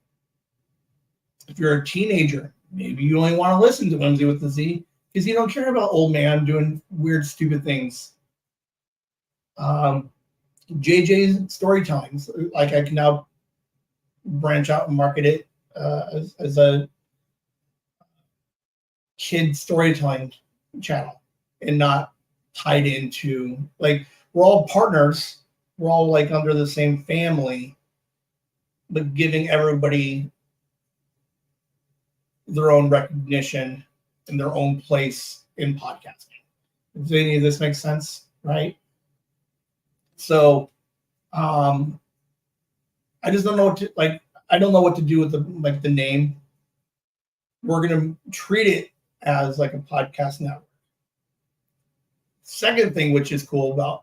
If you're a teenager, maybe you only want to listen to Whimsy with the Z because you don't care about old man doing weird, stupid things. JJ's storytelling, like I can now branch out and market it as a kid storytelling channel and not tied into, like, we're all partners, we're all like under the same family, but giving everybody their own recognition and their own place in podcasting. Does any of this make sense, right? So I just don't know what to, like, I don't know what to do with the name. We're going to treat it as like a podcast network. Second thing, which is cool about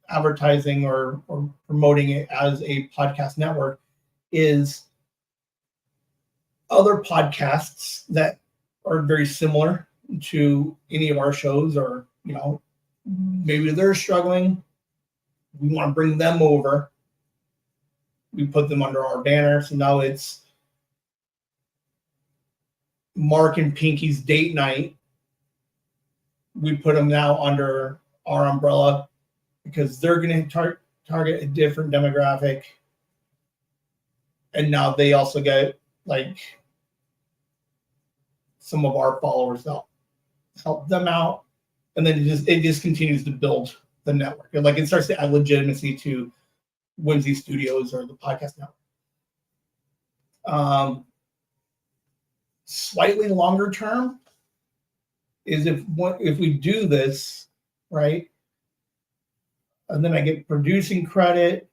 advertising or promoting it as a podcast network, is other podcasts that are very similar to any of our shows, or, you know, maybe they're struggling. We want to bring them over. We put them under our banner. So now it's Mark and Pinky's Date Night. We put them now under our umbrella because they're going to target a different demographic. And now they also get like some of our followers help them out. And then it just continues to build the network. And like it starts to add legitimacy to Whimsy Studios or the podcast network. Slightly longer term is if we do this right, and then I get producing credit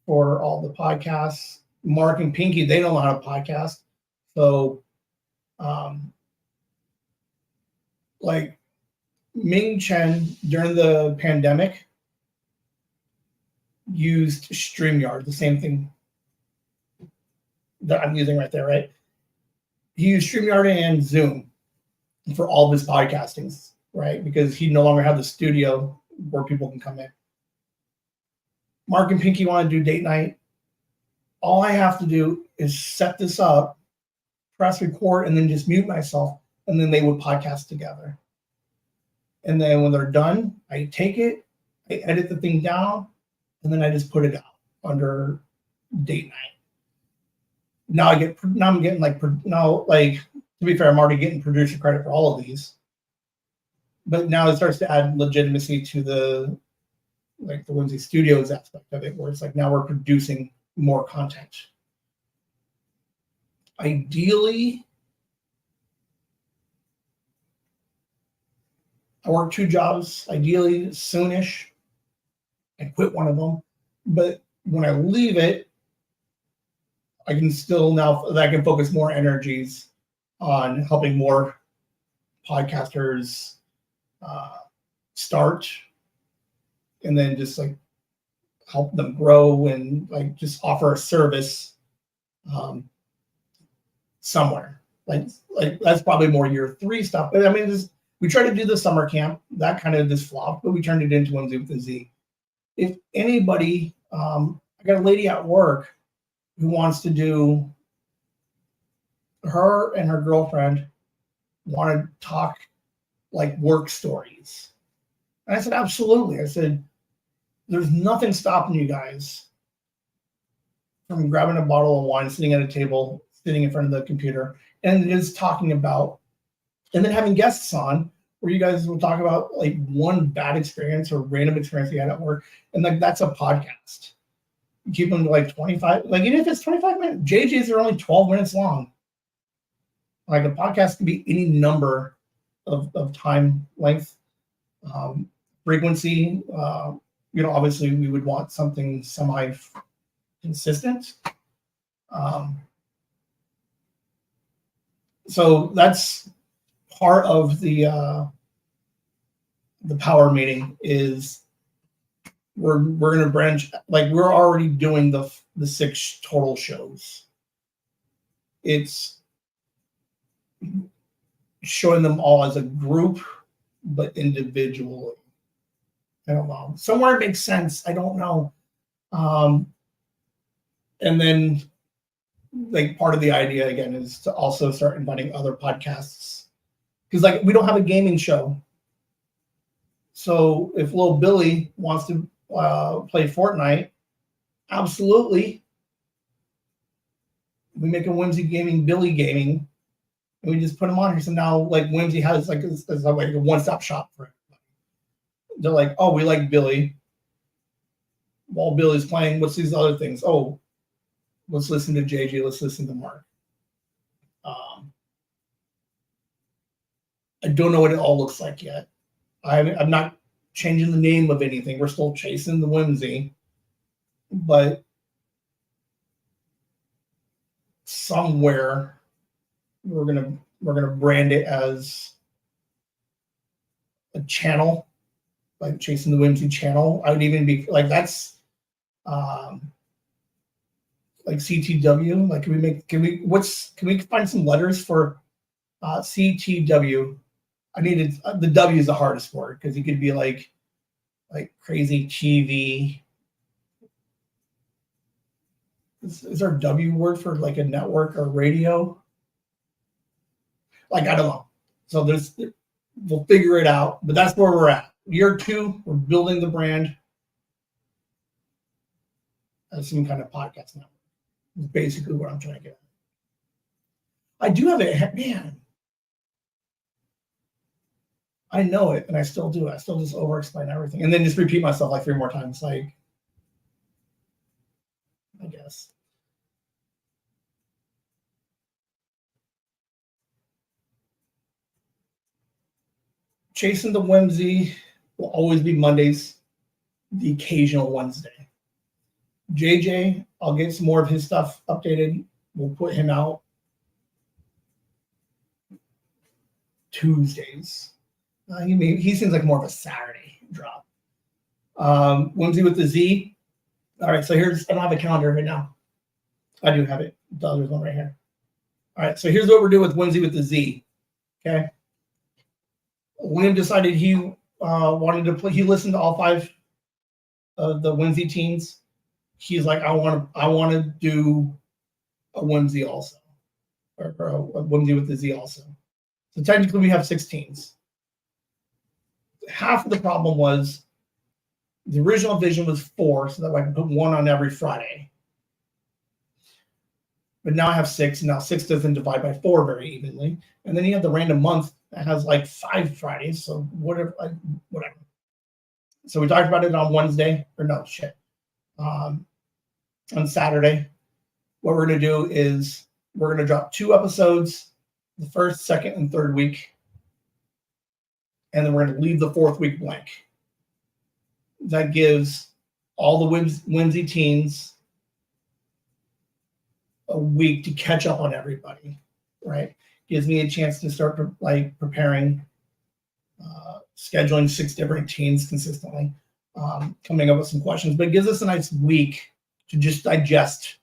for all the podcasts. Mark and Pinky, they don't know how to podcast, so like Ming Chen during the pandemic used StreamYard, the same thing that I'm using right there, right? He used StreamYard and Zoom for all of his podcastings, right? Because he no longer had the studio where people can come in. Mark and Pinky want to do date night. All I have to do is set this up, press record, and then just mute myself, and then they would podcast together. And then when they're done, I take it, I edit the thing down, and then I just put it out under date night. Now I'm getting to be fair, I'm already getting producer credit for all of these. But now it starts to add legitimacy to the Whimsy Studios aspect of it, where it's like now we're producing more content. Ideally, I work 2 jobs, ideally soonish. I quit one of them, but when I leave it, I can focus more energies on helping more podcasters start, and then just like help them grow and like just offer a service somewhere. like that's probably more year 3 stuff. But I mean, we tried to do the summer camp. That kind of just flopped, but we turned it into Whimsy with the Z. If anybody, I got a lady at work who wants to do, her and her girlfriend want to talk like work stories. And I said, absolutely. I said, there's nothing stopping you guys from grabbing a bottle of wine, sitting at a table, sitting in front of the computer, and just talking about, and then having guests on where you guys will talk about like one bad experience or random experience you had at work. And like, that's a podcast. You keep them to like 25, like even if it's 25 minutes, JJ's are only 12 minutes long. Like a podcast can be any number of time length, frequency. Obviously we would want something semi-consistent. So that's part of the power meeting is we're going to branch, like we're already doing the 6 total shows. It's showing them all as a group, but individually. I don't know. Somewhere it makes sense. I don't know. And then like part of the idea again is to also start inviting other podcasts. Because like we don't have a gaming show. So if little Billy wants to play Fortnite, absolutely. We make a Whimsy Gaming, Billy Gaming, and we just put them on here. So now like Whimsy has like a one-stop shop for everybody. They're like, oh, we like Billy. While Billy's playing, what's these other things? Oh, let's listen to JJ. Let's listen to Mark. I don't know what it all looks like yet. I'm not changing the name of anything. We're still chasing the Whimsy, but somewhere we're gonna brand it as a channel, like Chasing the Whimsy channel. I would even be like that's like CTW. Like can we find some letters for CTW? I needed the W is the hardest word because you could be like crazy TV. Is there a W word for like a network or radio? Like I don't know. So we'll figure it out. But that's where we're at. Year 2, we're building the brand as some kind of podcast network. Is basically what I'm trying to get at. I do have it, man. I know it, and I still do. I still just over-explain everything, and then just repeat myself like 3 more times. Like, I guess. Chasing the Whimsy will always be Mondays, the occasional Wednesday. JJ, I'll get some more of his stuff updated. We'll put him out Tuesdays. He seems like more of a Saturday drop. Whimsy with the Z. All right, so I don't have a calendar right now. I do have it. There's one right here. All right, so here's what we're doing with Whimsy with the Z. Okay. William decided he wanted to play. He listened to all 5 of the Whimsy teens. He's like, I want to do a Whimsy also, or a Whimsy with the Z also. So technically, we have 6 teens. Half of the problem was the original vision was 4, so that I could put 1 on every Friday. But now I have 6, and now 6 doesn't divide by 4 very evenly. And then you have the random month that has like 5 Fridays, so whatever. So we talked about it on Wednesday, or no, shit. On Saturday, what we're going to do is we're going to drop 2 episodes the first, second, and third week. And then we're going to leave the 4th week blank. That gives all the Whimsy teens a week to catch up on everybody, right? Gives me a chance to start preparing, scheduling 6 different teens consistently, coming up with some questions. But it gives us a nice week to just digest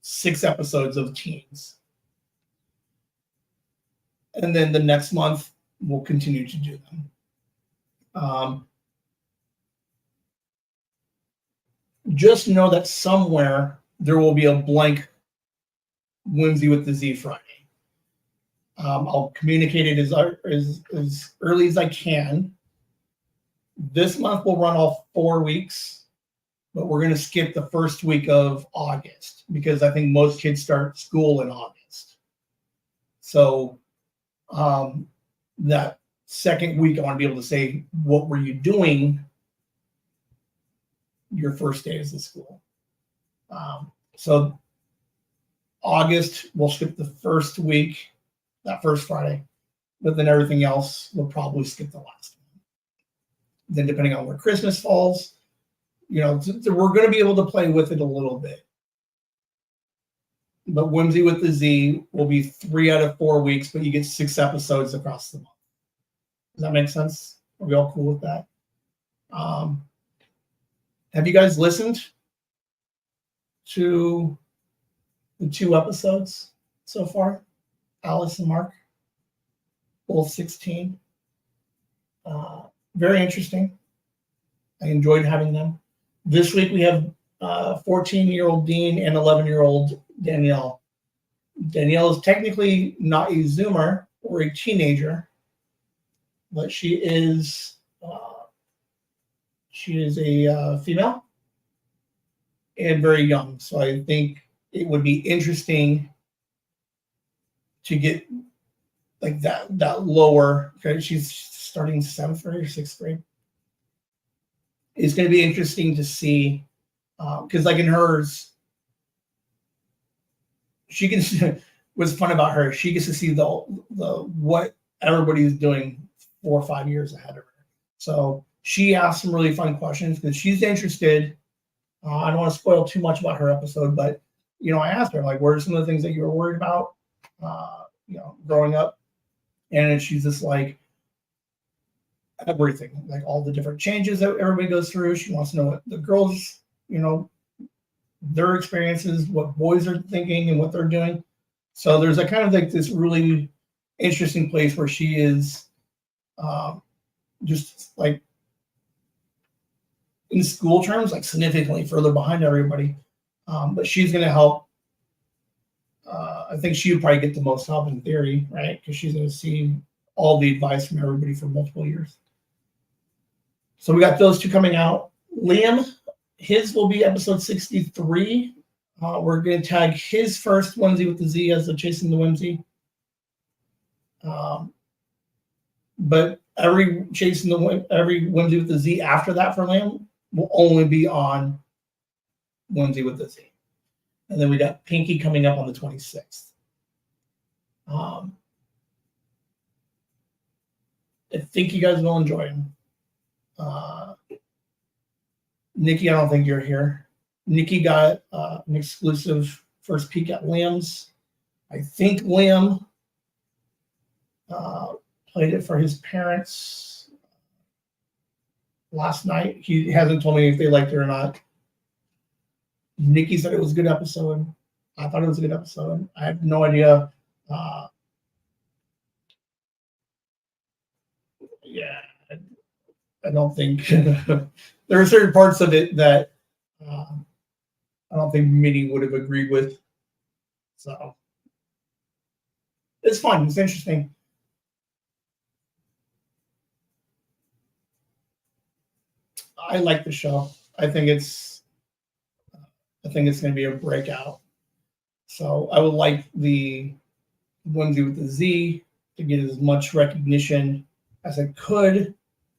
6 episodes of teens. and then the next month we'll continue to do them. Just know that somewhere there will be a blank Whimsy with the Z Friday. I'll communicate it as early as I can. This month we'll run all 4 weeks, but we're going to skip the first week of August because I think most kids start school in August. So that second week, I want to be able to say, what were you doing your first days of school? So August, we'll skip the first week, that first Friday, but then everything else, we'll probably skip the last one. Then depending on where Christmas falls, we're going to be able to play with it a little bit. But Whimsy with the Z will be 3 out of 4 weeks, but you get 6 episodes across the month. Does that make sense? Are we all cool with that? Have you guys listened to the 2 episodes so far? Alice and Mark, both 16. Very interesting. I enjoyed having them. This week we have 14-year-old Dean and 11-year-old Danielle. Danielle is technically not a Zoomer or a teenager, but she is a female and very young. So I think it would be interesting to get like that lower. Okay, she's starting 7th grade or 6th grade. It's going to be interesting to see because like in hers, she can. What's fun about her, she gets to see the what everybody's doing 4 or 5 years ahead of her. So she asked some really fun questions because she's interested. I don't want to spoil too much about her episode, but I asked her like, what are some of the things that you were worried about, growing up? And she's just like everything, like all the different changes that everybody goes through. She wants to know what the girls, their experiences, what boys are thinking and what they're doing. So there's a kind of like this really interesting place where she is just like in school terms, like significantly further behind everybody. But she's going to help. I think she would probably get the most help in theory, right? Because she's going to see all the advice from everybody for multiple years. So we got those 2 coming out. Liam, his will be episode 63. We're going to tag his first Whimsy with the Z as the Chasing the Whimsy. But every Whimsy with the Z after that for Liam will only be on Whimsy with the Z. And then we got Pinky coming up on the 26th. I think you guys will enjoy him. Nikki, I don't think you're here. Nikki got an exclusive first peek at Liam's. I think Liam played it for his parents last night. He hasn't told me if they liked it or not. Nikki said it was a good episode. I thought it was a good episode. I have no idea. I don't think there are certain parts of it that I don't think Minnie would have agreed with. So it's fun. It's interesting. I like the show. I think it's going to be a breakout. So I would like the Whimsy with the Z to get as much recognition as I could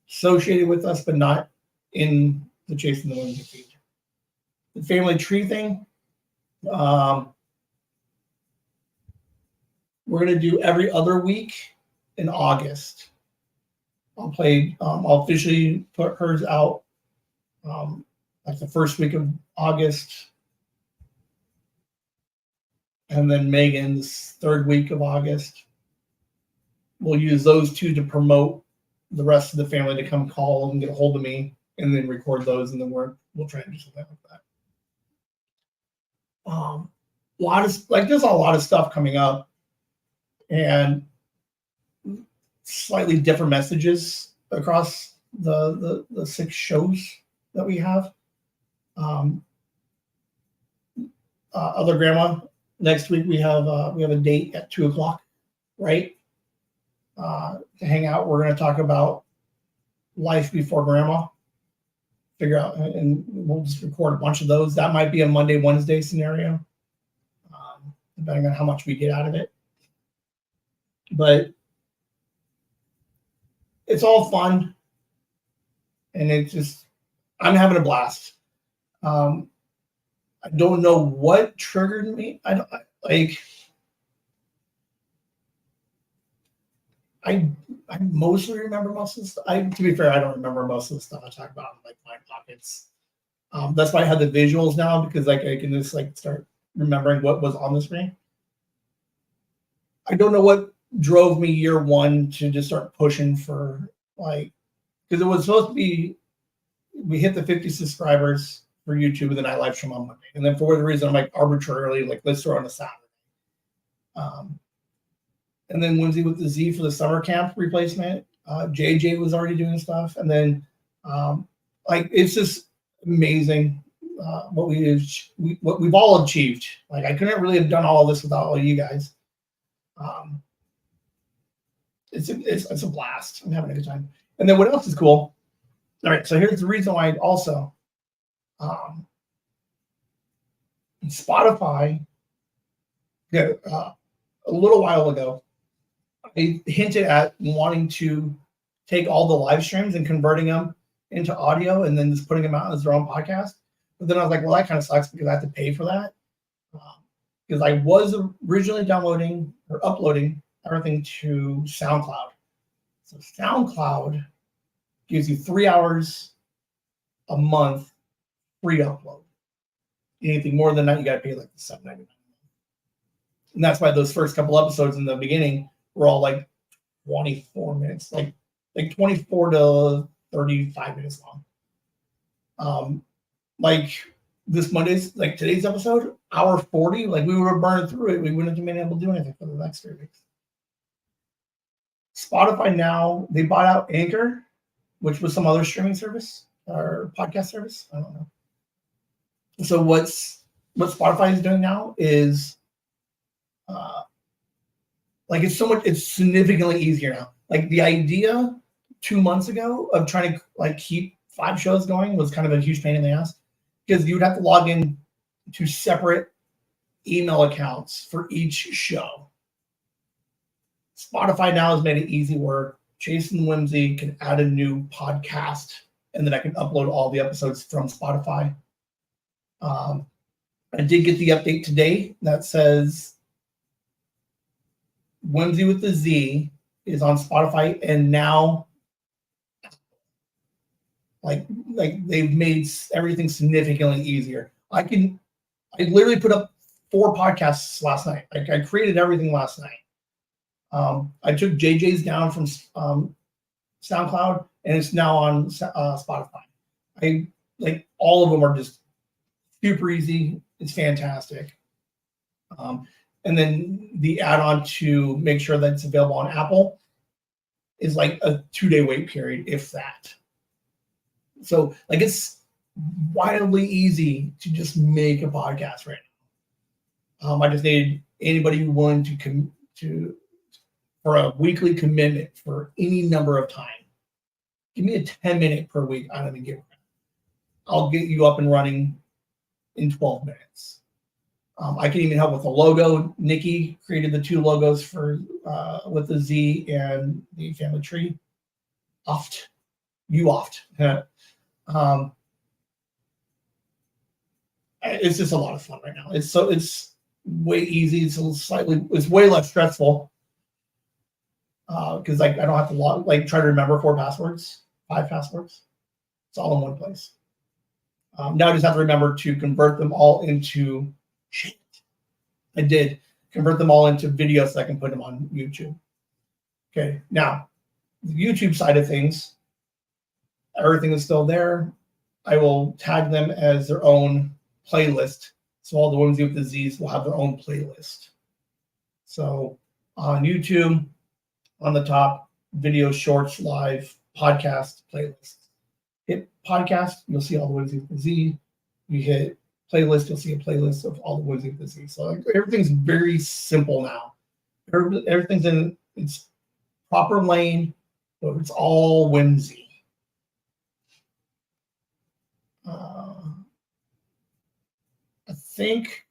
associated with us, but not in the Chasing the Whimsy feed. The family tree thing, we're going to do every other week in August. I'll officially put hers out like the first week of August. And then Megan's 3rd week of August. We'll use those 2 to promote the rest of the family to come call and get a hold of me and then record those. And then we'll try and do something like that. There's a lot of stuff coming up. And slightly different messages across the 6 shows that we have. Other grandma, next week we have a date at 2:00, right? To hang out. We're going to talk about life before grandma. Figure out, and we'll just record a bunch of those. That might be a Monday, Wednesday scenario, depending on how much we get out of it. But it's all fun, and it's just, I'm having a blast. I don't know what triggered me. I mostly remember most of the stuff. To be fair, I don't remember most of the stuff I talk about in like my pockets. That's why I have the visuals now, because like I can just like start remembering what was on the screen. I don't know what drove me year one to just start pushing for, like, because it was supposed to be, we hit the 50 subscribers for YouTube and then I live stream on Monday. And then for whatever reason, I'm like arbitrarily, like, let's throw on a Saturday. And then Whimsy with the Z for the summer camp replacement. JJ was already doing stuff. And then, like, it's just amazing what we've all achieved. Like, I couldn't really have done all of this without all you guys. It's a blast. I'm having a good time. And then what else is cool? All right, so here's the reason why also Spotify, a little while ago, I hinted at wanting to take all the live streams and converting them into audio and then just putting them out as their own podcast. But then I was like, well, that kind of sucks because I have to pay for that. Because I was originally downloading or uploading everything to SoundCloud. So SoundCloud gives you 3 hours a month free upload. Anything more than that, you got to pay like $7.99. And that's why those first couple episodes in the beginning were all like 24 minutes, like 24 to 35 minutes long. Like this Monday's, like today's episode, hour 40, like we would have burned through it. We wouldn't have been able to do anything for the next 3 weeks. Spotify now, they bought out Anchor, which was some other streaming service or podcast service. I don't know. So what Spotify is doing now is like it's significantly easier now. Like the idea 2 months ago of trying to like keep 5 shows going was kind of a huge pain in the ass because you would have to log in to separate email accounts for each show. Spotify now has made it easy where Chase and Whimsy can add a new podcast and then I can upload all the episodes from Spotify. I did get the update today that says Whimsy with the Z is on Spotify and now like they've made everything significantly easier. I literally put up 4 podcasts last night. Like I created everything last night. I took JJ's down from SoundCloud and it's now on Spotify. I like all of them are just super easy. It's fantastic. And then the add-on to make sure that it's available on Apple is like a 2-day wait period, if that. So like it's wildly easy to just make a podcast right now. I just need anybody willing to for a weekly commitment for any number of time. Give me a 10-minute per week. I don't even give a crap. I'll get you up and running in 12 minutes. I can even help with the logo. Nikki created the 2 logos for with the Z and the family tree. It's just a lot of fun right now. It's way easy. It's way less stressful because like I don't have to try to remember 5 passwords. It's all in one place. Now I just have to remember to convert them all into shit. I did convert them all into videos so I can put them on YouTube. Okay, now the YouTube side of things, everything is still there. I will tag them as their own playlist. So all the Whimsy with the Z's will have their own playlist. So on YouTube, on the top, video, shorts, live, podcast, playlists. Hit podcast, you'll see all the Whimsy with the Z. You hit playlist, you'll see a playlist of all the Whimsy with the Z. So like, everything's very simple now. Everything's in its proper lane, so it's all Whimsy. I think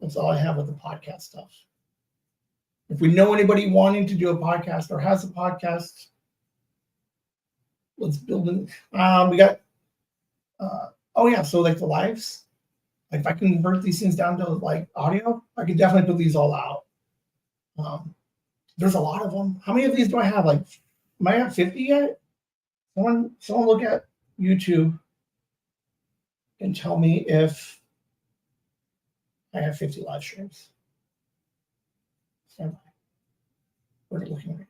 that's all I have with the podcast stuff. If we know anybody wanting to do a podcast or has a podcast, let's build it. We got, so like the lives, like if I can convert these things down to like audio, I could definitely put these all out. There's a lot of them. How many of these do I have? Like, am I at 50 yet? Someone look at YouTube and tell me if I have 50 live streams. Stand by. We're looking right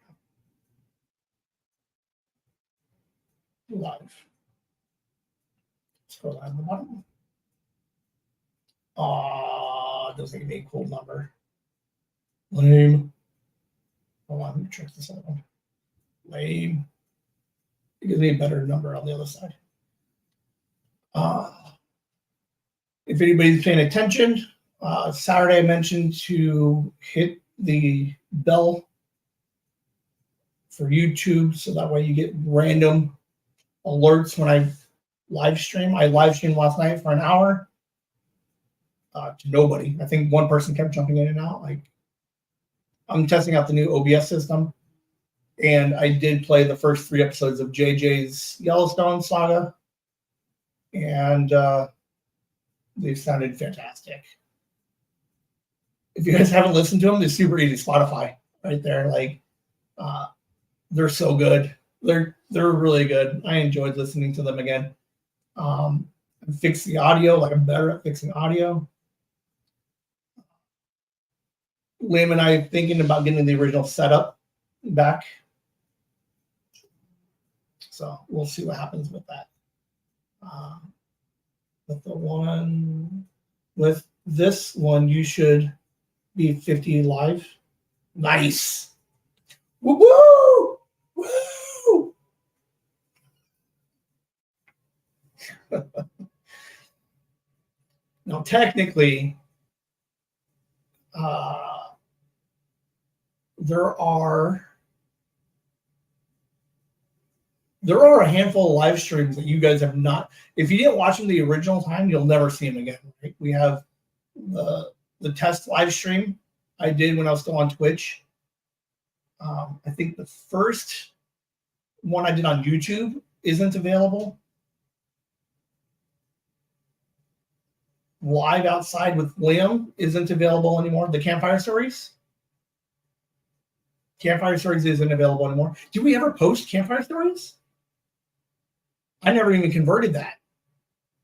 now. Live. Scroll down to the bottom. Doesn't give me a cool number. Lame. Hold on, let me check this out. Lame. It gives me a better number on the other side. If anybody's paying attention, Saturday I mentioned to hit the bell for YouTube, so that way you get random alerts when I live stream. I live streamed last night for an hour to nobody. I think one person kept jumping in and out. Like, I'm testing out the new OBS system, and I did play the first 3 episodes of JJ's Yellowstone saga, and they sounded fantastic. If you guys haven't listened to them, they're super easy. Spotify, right there. Like, they're so good. They're really good. I enjoyed listening to them again. I fixed the audio. Like, I'm better at fixing audio. Liam and I are thinking about getting the original setup back. So we'll see what happens with that. With this one, you should be 50 live. Nice. Woo woo! Woo! Now, technically, there are a handful of live streams that you guys have not. If you didn't watch them the original time, you'll never see them again. Right? We have the test live stream I did when I was still on Twitch. I think the first one I did on YouTube isn't available. Live Outside with Liam isn't available anymore. The Campfire Stories isn't available anymore. Do we ever post Campfire Stories? I never even converted that.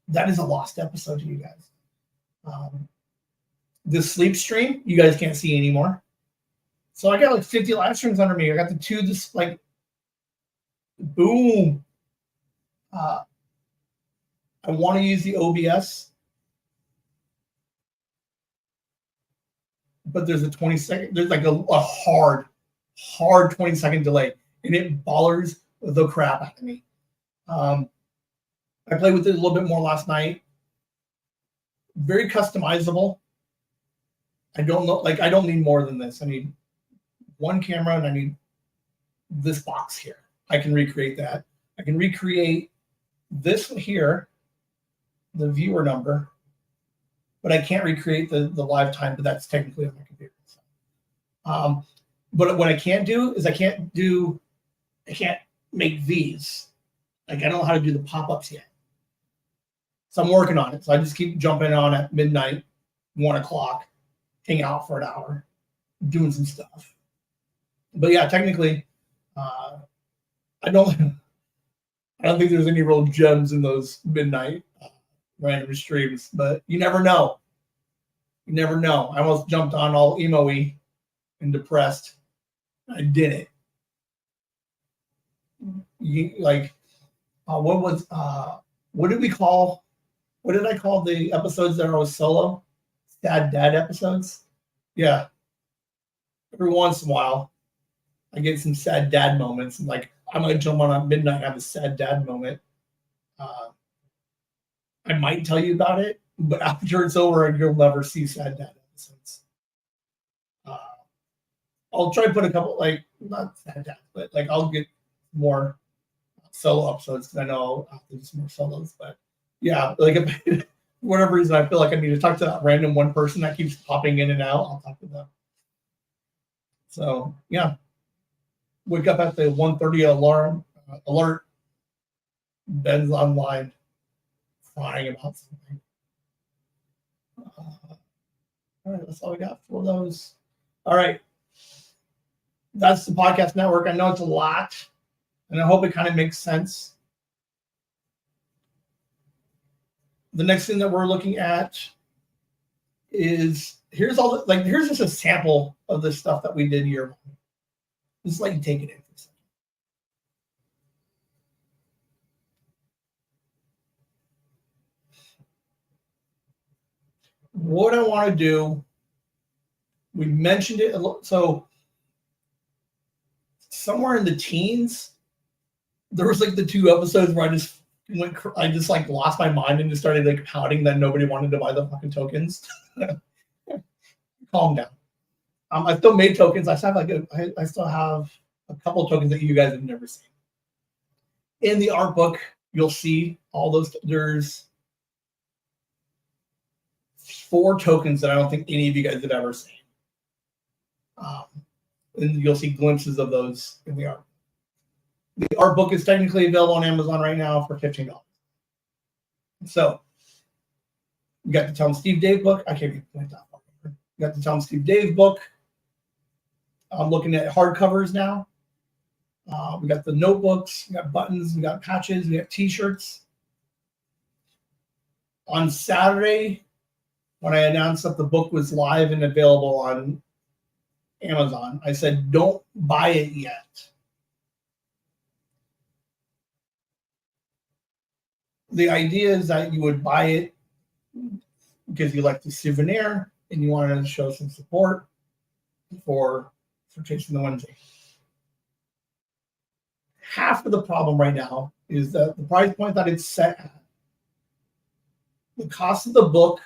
That is a lost episode to you guys. The sleep stream, you guys can't see anymore. So I got like 50 live streams under me. I got the 2, just like, boom. I want to use the OBS, but there's a 20-second, there's like a hard 20-second delay, and it bothers the crap out of me. I played with it a little bit more last night. Very customizable. I don't know, like, I don't need more than this. I need one camera, and I need this box here. I can recreate that. I can recreate this here, the viewer number, but I can't recreate the live time, but that's technically on my computer. So, but what I can't do is I can't make these. Like, I don't know how to do the pop-ups yet. So I'm working on it. So I just keep jumping on at midnight, 1 o'clock, hang out for an hour, doing some stuff. But yeah, technically, I don't think there's any real gems in those midnight random streams, but you never know. You never know. I almost jumped on all emo-y and depressed. I did it. What did I call the episodes that I was solo? Sad dad episodes? Yeah. Every once in a while, I get some sad dad moments. And like I might jump on at midnight and have a sad dad moment. I might tell you about it, but after it's over, you'll never see sad dad episodes. I'll try to put a couple, like, not sad dad, but like I'll get more solo episodes because I know I'll have to do some more solos. But yeah, like if for whatever reason I feel like I need to talk to that random one person that keeps popping in and out, I'll talk to them. So yeah, wake up at the 1:30 alarm alert. Ben's online crying about something. All right, that's all we got for those. All right, that's the podcast network. I know it's a lot, and I hope it kind of makes sense. The next thing that we're looking at is here's just a sample of the stuff that we did year one. Just like take it in for a second. What I want to do, we mentioned it. So somewhere in the teens, there was like the 2 episodes where I just like lost my mind and just started like pouting that nobody wanted to buy the fucking tokens. Calm down. I still made tokens. I still have a couple of tokens that you guys have never seen. In the art book, you'll see all those. There's 4 tokens that I don't think any of you guys have ever seen. And you'll see glimpses of those in the art. The art book is technically available on Amazon right now for $15. So, you got the Tell 'em Steve Dave book. I can't even point that far. You got the Tell 'em Steve Dave book. I'm looking at hardcovers now. We got the notebooks, we got buttons, we got patches, we got t-shirts. On Saturday, when I announced that the book was live and available on Amazon, I said, don't buy it yet. The idea is that you would buy it because you like the souvenir and you wanted to show some support for Chasing the Whimsy. Half of the problem right now is that the price point that it's set at, the cost of the book,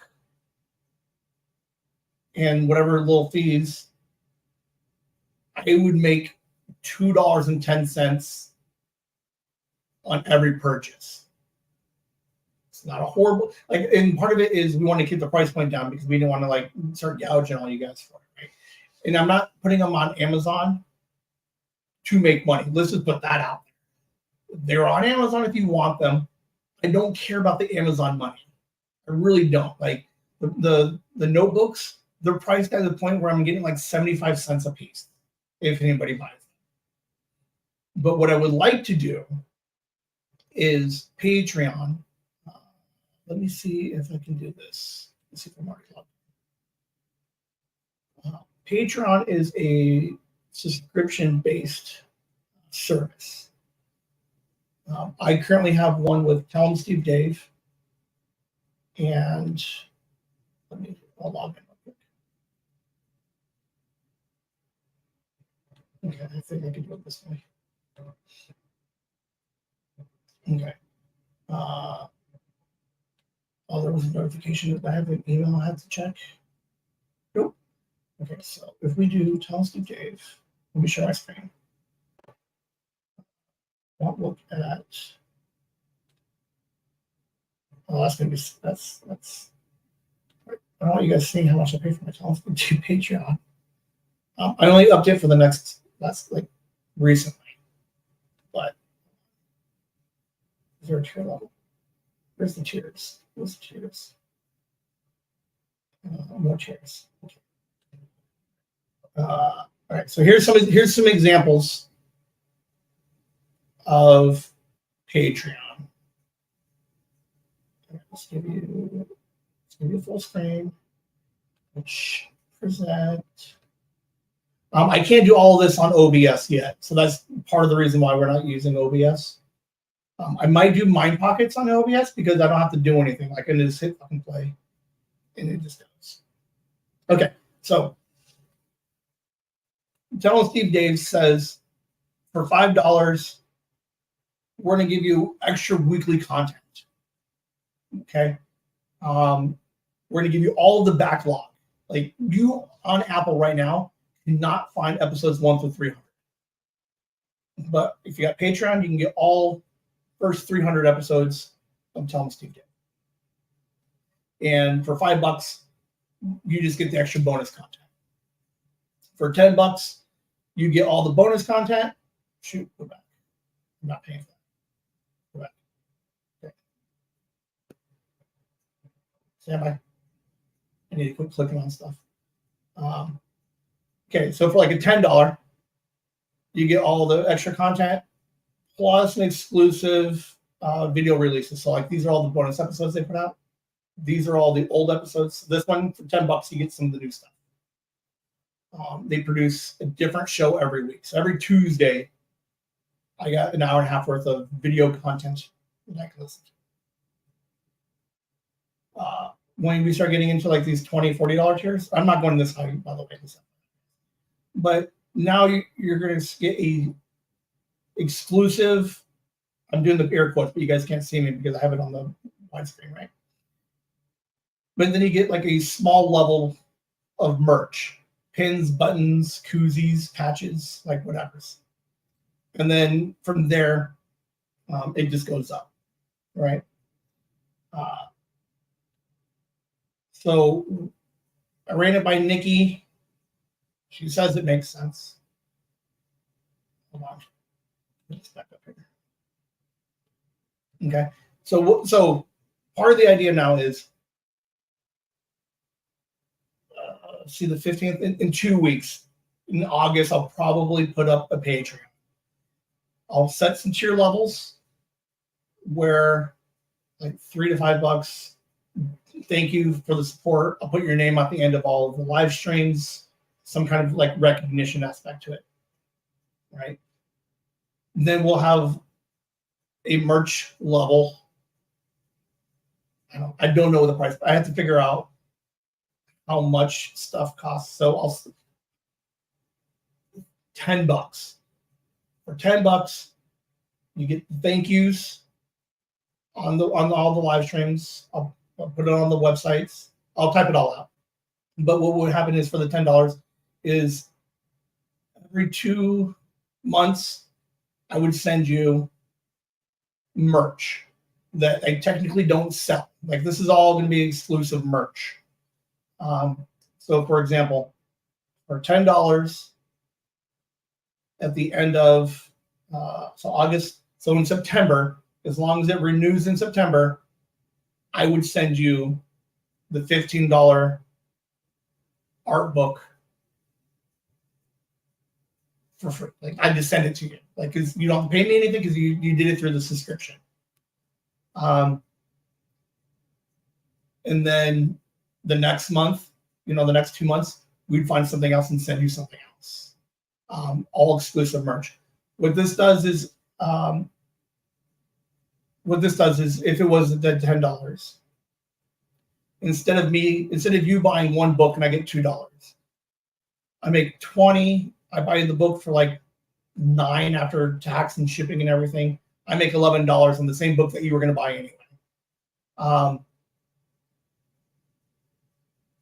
and whatever little fees, I would make $2.10 on every purchase. It's not a horrible, and part of it is we want to keep the price point down because we didn't want to start gouging all you guys for it, right? And I'm not putting them on Amazon to make money. Let's just put that out there. They're on Amazon if you want them. I don't care about the Amazon money. I really don't. Like the notebooks, they're priced at the point where I'm getting like 75 cents a piece if anybody buys them. But what I would like to do is Patreon. Let me see if I can do this. Let's see if I'm already logged in. Patreon is a subscription-based service. I currently have one with Tell 'em Steve Dave, and I'll log in real quick. Okay, I think I can do it this way. Okay. There was a notification that I have an email I had to check. Nope. Okay, so if we do Tell 'em Steve Dave, let me share my screen. I'll look at. Oh, that's gonna be that's. I don't want you guys seeing how much I pay for my Tell 'em Steve Dave Patreon. I only upped it for the next. That's like recently, but is there a tier level? Where's the tiers? Where's the tiers? More tiers. Okay. All right. So here's some examples of Patreon. Let's give you full screen. Which present. I can't do all of this on OBS yet, so that's part of the reason why we're not using OBS. I might do Mind Pockets on OBS because I don't have to do anything. I can just hit fucking play, and it just goes. Okay, so Tell 'em Steve Dave says For $5, we're going to give you extra weekly content. Okay. We're going to give you all of the backlog. Like you on Apple right now cannot find episodes 1 through 300. But if you got Patreon, you can get all first 300 episodes of Tell Me Steve Did. And for $5, you just get the extra bonus content. For $10, you get all the bonus content. Shoot, go back. I'm not paying for that. Go back. Okay. Stand by. I need to quit clicking on stuff. Okay, so for like a $10, you get all the extra content plus an exclusive video releases. So like these are all the bonus episodes they put out. These are all the old episodes. This one for $10, you get some of the new stuff. They produce a different show every week. So every Tuesday, I got an hour and a half worth of video content that I can listen to. When we start getting into like these $20, $40 tiers, I'm not going this high, by the way. But now you're going to get a exclusive. I'm doing the air quotes, but you guys can't see me because I have it on the widescreen, right? But then you get like a small level of merch, pins, buttons, koozies, patches, like whatever's. And then from there, it just goes up, right? So I ran it by Nikki. She says it makes sense. Hold on. Let's back up here. Okay. So part of the idea now is, see the 15th in 2 weeks. In August, I'll probably put up a Patreon. I'll set some tier levels where like $3 to $5. Thank you for the support. I'll put your name at the end of all of the live streams, some kind of like recognition aspect to it, right? Then we'll have a merch level. I don't know the price. I have to figure out how much stuff costs. So I'll $10. For $10, you get thank yous on all the live streams. I'll put it on the websites. I'll type it all out. But what would happen is for the $10 is every 2 months, I would send you merch that I technically don't sell. Like this is all going to be exclusive merch. So for example, for $10 at the end of so August, so in September, as long as it renews in September, I would send you the $15 art book for free. Like I just send it to you, like because you don't pay me anything because you did it through the subscription. And then the next month, the next 2 months, we'd find something else and send you something else. All exclusive merch. What this does is if it was the $10, instead of you buying one book and I get $2, I make 20. I buy the book for like $9 after tax and shipping and everything. I make $11 on the same book that you were going to buy anyway.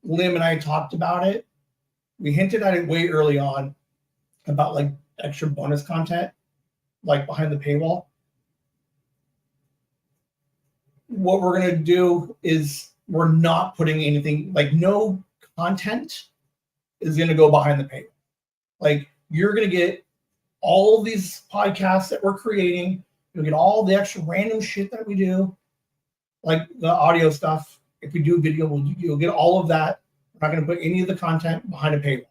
Lim and I talked about it. We hinted at it way early on about like extra bonus content, like behind the paywall. What we're going to do is we're not putting anything, like no content is going to go behind the paywall. Like you're going to get all these podcasts that we're creating. You'll get all the extra random shit that we do, like the audio stuff. If we do video, you'll get all of that. We're not going to put any of the content behind a paywall.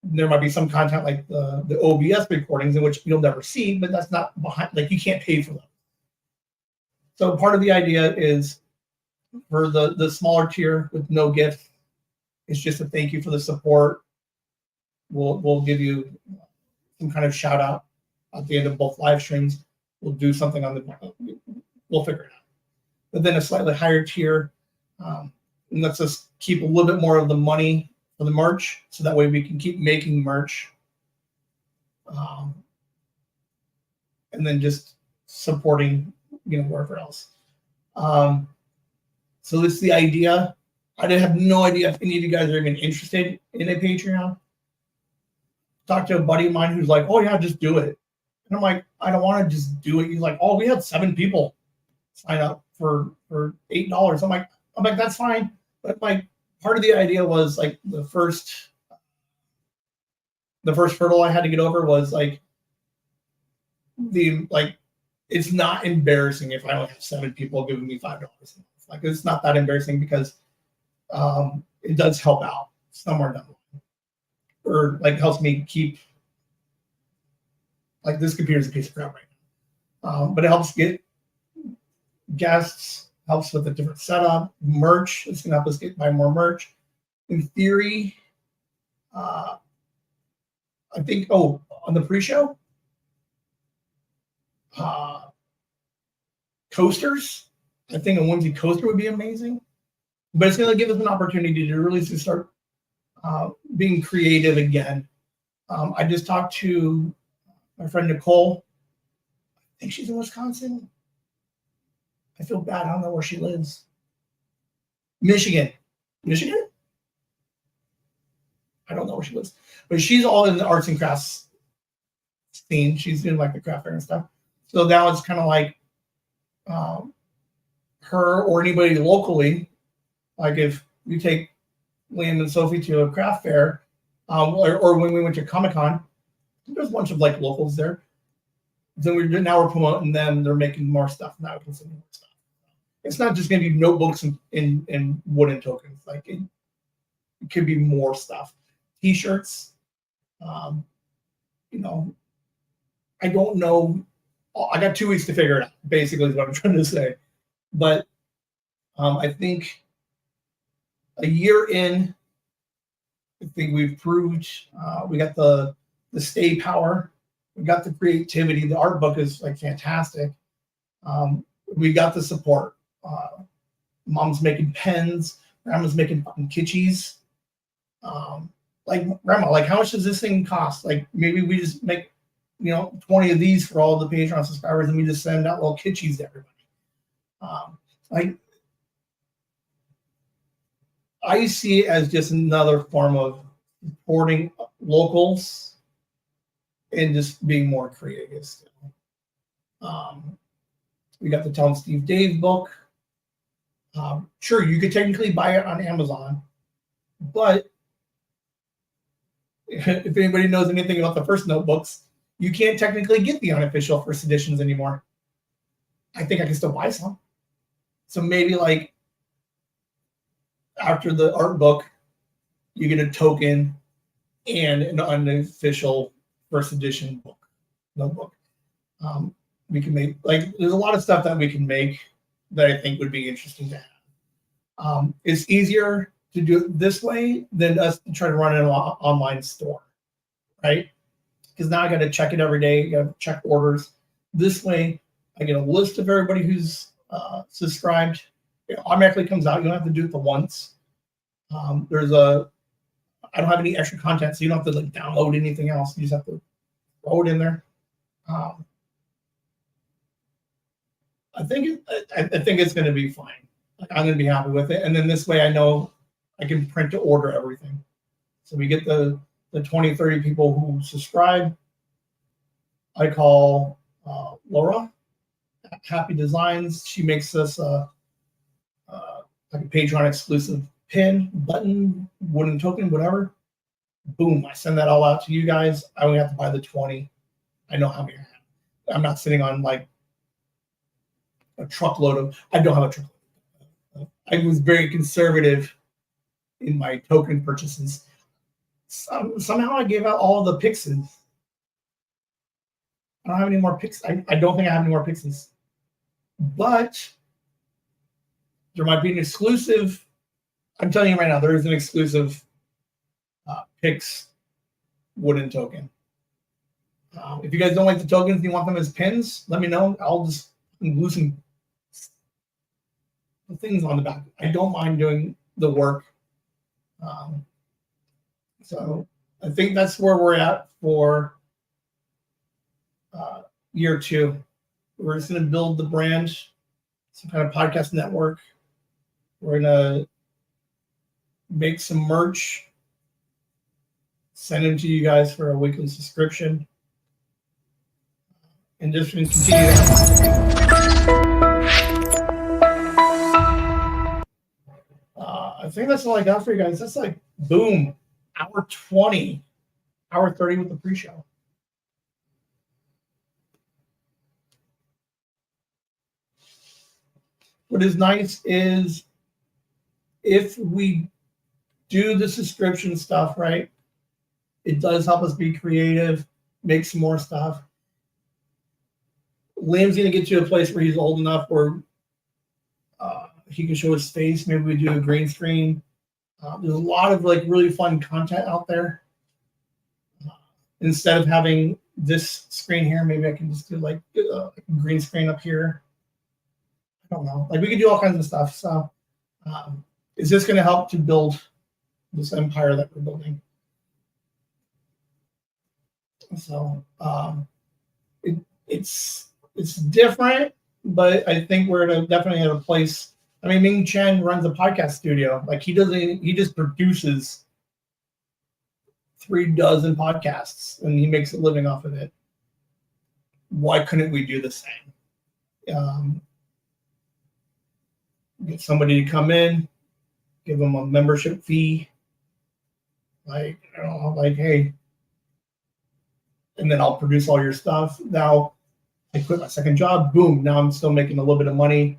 There might be some content like the OBS recordings in which you'll never see, but that's not behind, like you can't pay for them. So part of the idea is for the smaller tier with no gift, it's just a thank you for the support. We'll give you some kind of shout out at the end of both live streams. We'll do something we'll figure it out. But then a slightly higher tier lets us keep a little bit more of the money for the merch, so that way we can keep making merch and then just supporting, wherever else. So this is the idea. I didn't have no idea if any of you guys are even interested in a Patreon. Talked to a buddy of mine who's like, "Oh yeah, just do it." And I'm like, "I don't want to just do it." He's like, "Oh, we had 7 people sign up for $8." I'm like, that's fine. But like part of the idea was like the first hurdle I had to get over was like it's not embarrassing if I only have 7 people giving me $5. Like it's not that embarrassing because it does help out somewhere down the line, or like helps me keep, like this computer's a piece of crap right now, but it helps get guests, helps with a different setup, merch. It's gonna help us buy more merch. In theory, I think on the pre-show, coasters. I think a Whimsy coaster would be amazing, but it's going to give us an opportunity to really start being creative again. I just talked to my friend Nicole. I think she's in Wisconsin. I feel bad. I don't know where she lives. Michigan? I don't know where she lives, but she's all in the arts and crafts scene. She's doing like the craft fair and stuff. So now it's kind of like her or anybody locally. Like if you take Liam and Sophie to a craft fair, or when we went to Comic-Con, there's a bunch of like locals there. Then we're promoting them. They're making more stuff now. We can send more stuff. It's not just going to be notebooks and wooden tokens. Like it could be more stuff. T-shirts. I don't know. I got 2 weeks to figure it out. Basically, is what I'm trying to say. But I think a year in, I think we've proved we got the stay power, we got the creativity. The art book is like fantastic. We got the support. Mom's making pens. Grandma's making fucking kitschis. Like Grandma, like how much does this thing cost? Like maybe we just make 20 of these for all the Patreon subscribers, and we just send out little kitschis to everybody. Like I see it as just another form of supporting locals and just being more creative still. We got the Tell Steve Dave book. Sure, you could technically buy it on Amazon, but if anybody knows anything about the first notebooks, you can't technically get the unofficial first editions anymore. I think I can still buy some. So maybe like after the art book, you get a token and an unofficial first edition notebook. We can make, like, there's a lot of stuff that we can make that I think would be interesting to have. It's easier to do it this way than us to try to run an online store, right? Because now I got to check it every day. You got to check orders. This way, I get a list of everybody who's subscribed. It automatically comes out. You don't have to do it the once. I don't have any extra content, so you don't have to like download anything else. You just have to throw it in there. I think it's going to be fine. Like, I'm going to be happy with it, and then this way I know I can print to order everything. So we get the 20, 30 people who subscribe. I call Laura, Happy Designs. She makes us like a Patreon exclusive pin, button, wooden token, whatever. Boom! I send that all out to you guys. I only have to buy the 20. I know how many I have. I'm not sitting on like a truckload of. I don't have a truckload. I was very conservative in my token purchases. Somehow I gave out all the Pixies. I don't have any more Pixies. I don't think I have any more Pixies. But there might be an exclusive. I'm telling you right now, there is an exclusive Pix wooden token. If you guys don't like the tokens and you want them as pins, let me know. I'll just glue some things on the back. I don't mind doing the work. So I think that's where we're at for year two. We're just going to build the brand, some kind of podcast network. We're going to make some merch, send them to you guys for a weekly subscription, and just continue. I think that's all I got for you guys. That's like, boom, hour 20, hour 30 with the pre-show. What is nice is if we do the subscription stuff, right, it does help us be creative, make some more stuff. Liam's going to get to a place where he's old enough where he can show his face. Maybe we do a green screen. There's a lot of like really fun content out there. Instead of having this screen here, maybe I can just do like a green screen up here. I don't know. Like we could do all kinds of stuff. So is this going to help to build this empire that we're building? So it's different, but I think we're definitely at a place. I mean, Ming Chen runs a podcast studio. Like he just produces 36 podcasts and he makes a living off of it. Why couldn't we do the same? Get somebody to come in, give them a membership fee. Like, I don't know, like, hey, and then I'll produce all your stuff. Now I quit my second job. Boom. Now I'm still making a little bit of money,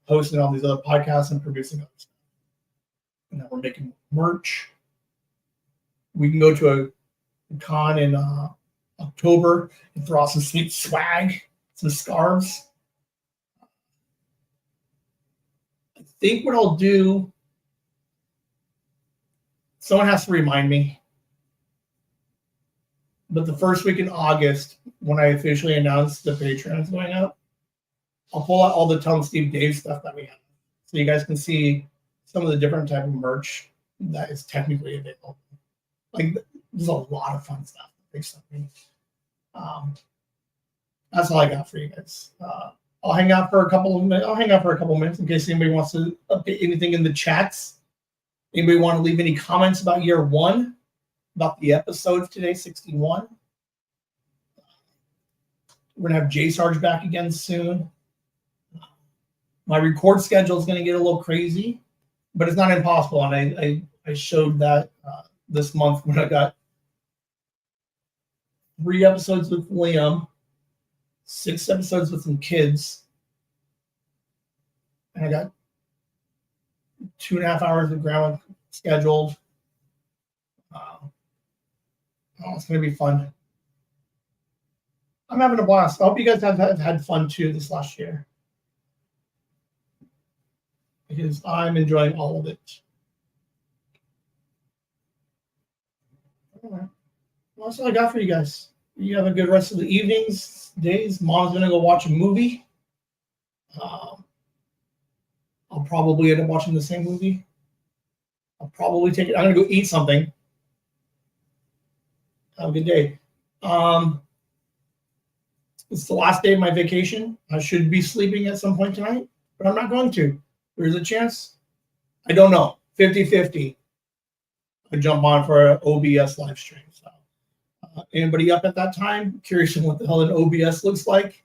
hosting all these other podcasts and producing other stuff. And now we're making merch. We can go to a con in October and throw out some sweet swag, some scarves. I think what I'll do, someone has to remind me, but the first week in August, when I officially announce the Patreon is going up, I'll pull out all the Tell Steve Dave stuff that we have, so you guys can see some of the different type of merch that is technically available. Like, there's a lot of fun stuff. That's all I got for you guys. I'll hang out for a couple of minutes in case anybody wants to update anything in the chats. Anybody want to leave any comments about year one, about the episodes today, 61? We're gonna have J Sarge back again soon. My record schedule is going to get a little crazy, but it's not impossible. And I showed that this month when I got 3 episodes with Liam, 6 episodes with some kids, and I got 2.5 hours of ground scheduled. It's going to be fun. I'm having a blast. I hope you guys have had fun too this last year, because I'm enjoying all of it. All right. Well, that's all I got for you guys. You have a good rest of the evenings, days. Mom's going to go watch a movie. I'll probably end up watching the same movie. I'll probably take it. I'm going to go eat something. Have a good day. It's the last day of my vacation. I should be sleeping at some point tonight, but I'm not going to. There's a chance. I don't know. 50-50. I jump on for an OBS live stream. So, anybody up at that time? Curious on what the hell an OBS looks like,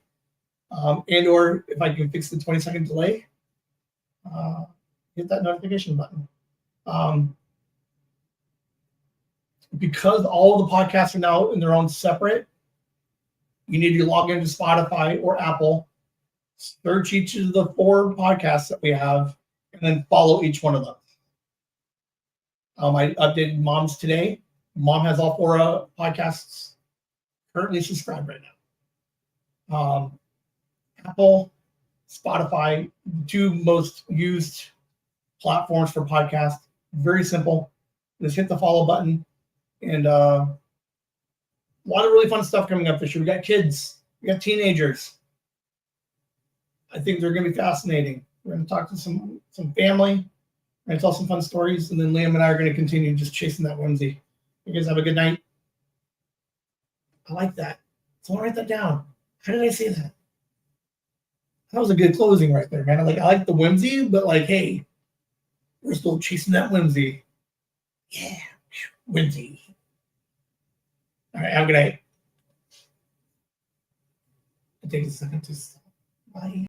and or if I can fix the 20-second delay. Hit that notification button. Because all of the podcasts are now in their own separate, you need to log into Spotify or Apple, search each of the 4 podcasts that we have, and then follow each one of them. I updated Mom's today. Mom has all 4 podcasts currently subscribed right now. Apple, Spotify, the 2 most used platforms for podcasts. Very simple. Just hit the follow button. And a lot of really fun stuff coming up this year. We got kids. We got teenagers. I think they're going to be fascinating. We're going to talk to some family. We're going to tell some fun stories. And then Liam and I are going to continue just chasing that Whimsy. You guys have a good night. I like that. So I'll write that down. How did I say that? That was a good closing right there, man. I like the whimsy, but like, hey, we're still chasing that whimsy. Yeah, whimsy. All right, have a good night. It takes a second to stop. Bye.